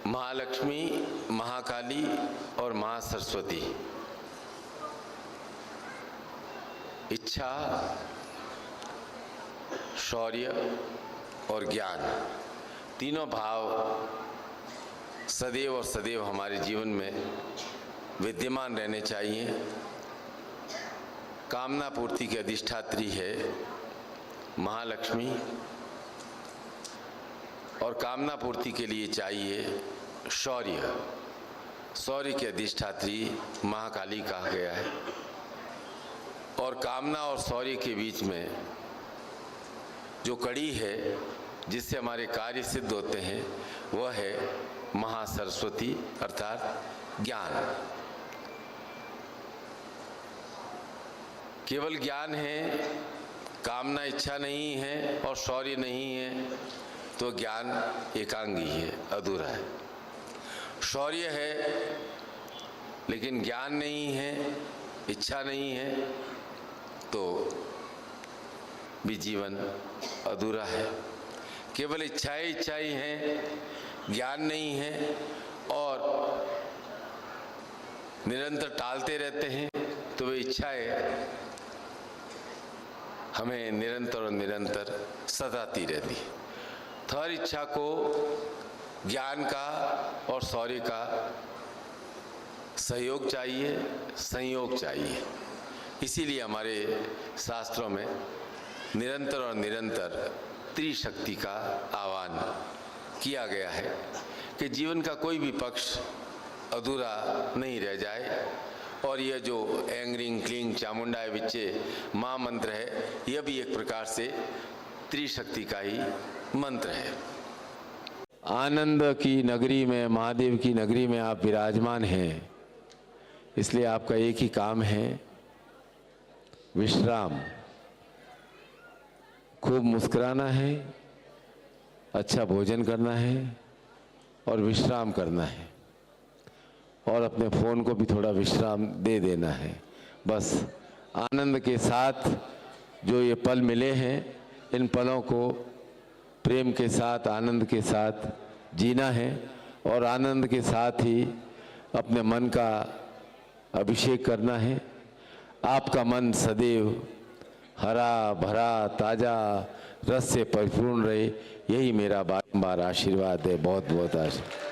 महालक्ष्मी, महाकाली और महासरस्वती इच्छा, शौर्य और ज्ञान, तीनों भाव सदैव और सदैव हमारे जीवन में विद्यमान रहने चाहिए। कामना पूर्ति की अधिष्ठात्री है महालक्ष्मी, और कामना पूर्ति के लिए चाहिए शौर्य। शौर्य की अधिष्ठात्री महाकाली कहा गया है। और कामना और शौर्य के बीच में जो कड़ी है जिससे हमारे कार्य सिद्ध होते हैं, वह है महासरस्वती अर्थात ज्ञान। केवल ज्ञान है कामना इच्छा नहीं है और शौर्य नहीं है तो ज्ञान एकांगी है, अधूरा है। शौर्य है लेकिन ज्ञान नहीं है, इच्छा नहीं है तो भी जीवन अधूरा है। केवल इच्छाएं हैं, ज्ञान नहीं है और निरंतर टालते रहते हैं तो वे इच्छाएं हमें निरंतर और निरंतर सताती रहती है। तो हर इच्छा को ज्ञान का और शौर्य का सहयोग चाहिए, संयोग चाहिए। इसीलिए हमारे शास्त्रों में निरंतर और निरंतर त्रिशक्ति का आह्वान किया गया है कि जीवन का कोई भी पक्ष अधूरा नहीं रह जाए। और यह जो ऐंग ह्रीं क्लीं चामुंडाय विच्चे महामंत्र है, यह भी एक प्रकार से त्रिशक्ति का ही मंत्र है। आनंद की नगरी में, महादेव की नगरी में आप विराजमान हैं, इसलिए आपका एक ही काम है विश्राम। खूब मुस्कुराना है, अच्छा भोजन करना है और विश्राम करना है और अपने फ़ोन को भी थोड़ा विश्राम दे देना है। बस आनंद के साथ जो ये पल मिले हैं, इन पलों को प्रेम के साथ, आनंद के साथ जीना है और आनंद के साथ ही अपने मन का अभिषेक करना है। आपका मन सदैव हरा भरा ताज़ा रस से परिपूर्ण रहे, यही मेरा बारंबार आशीर्वाद है। बहुत बहुत आशीर्वाद।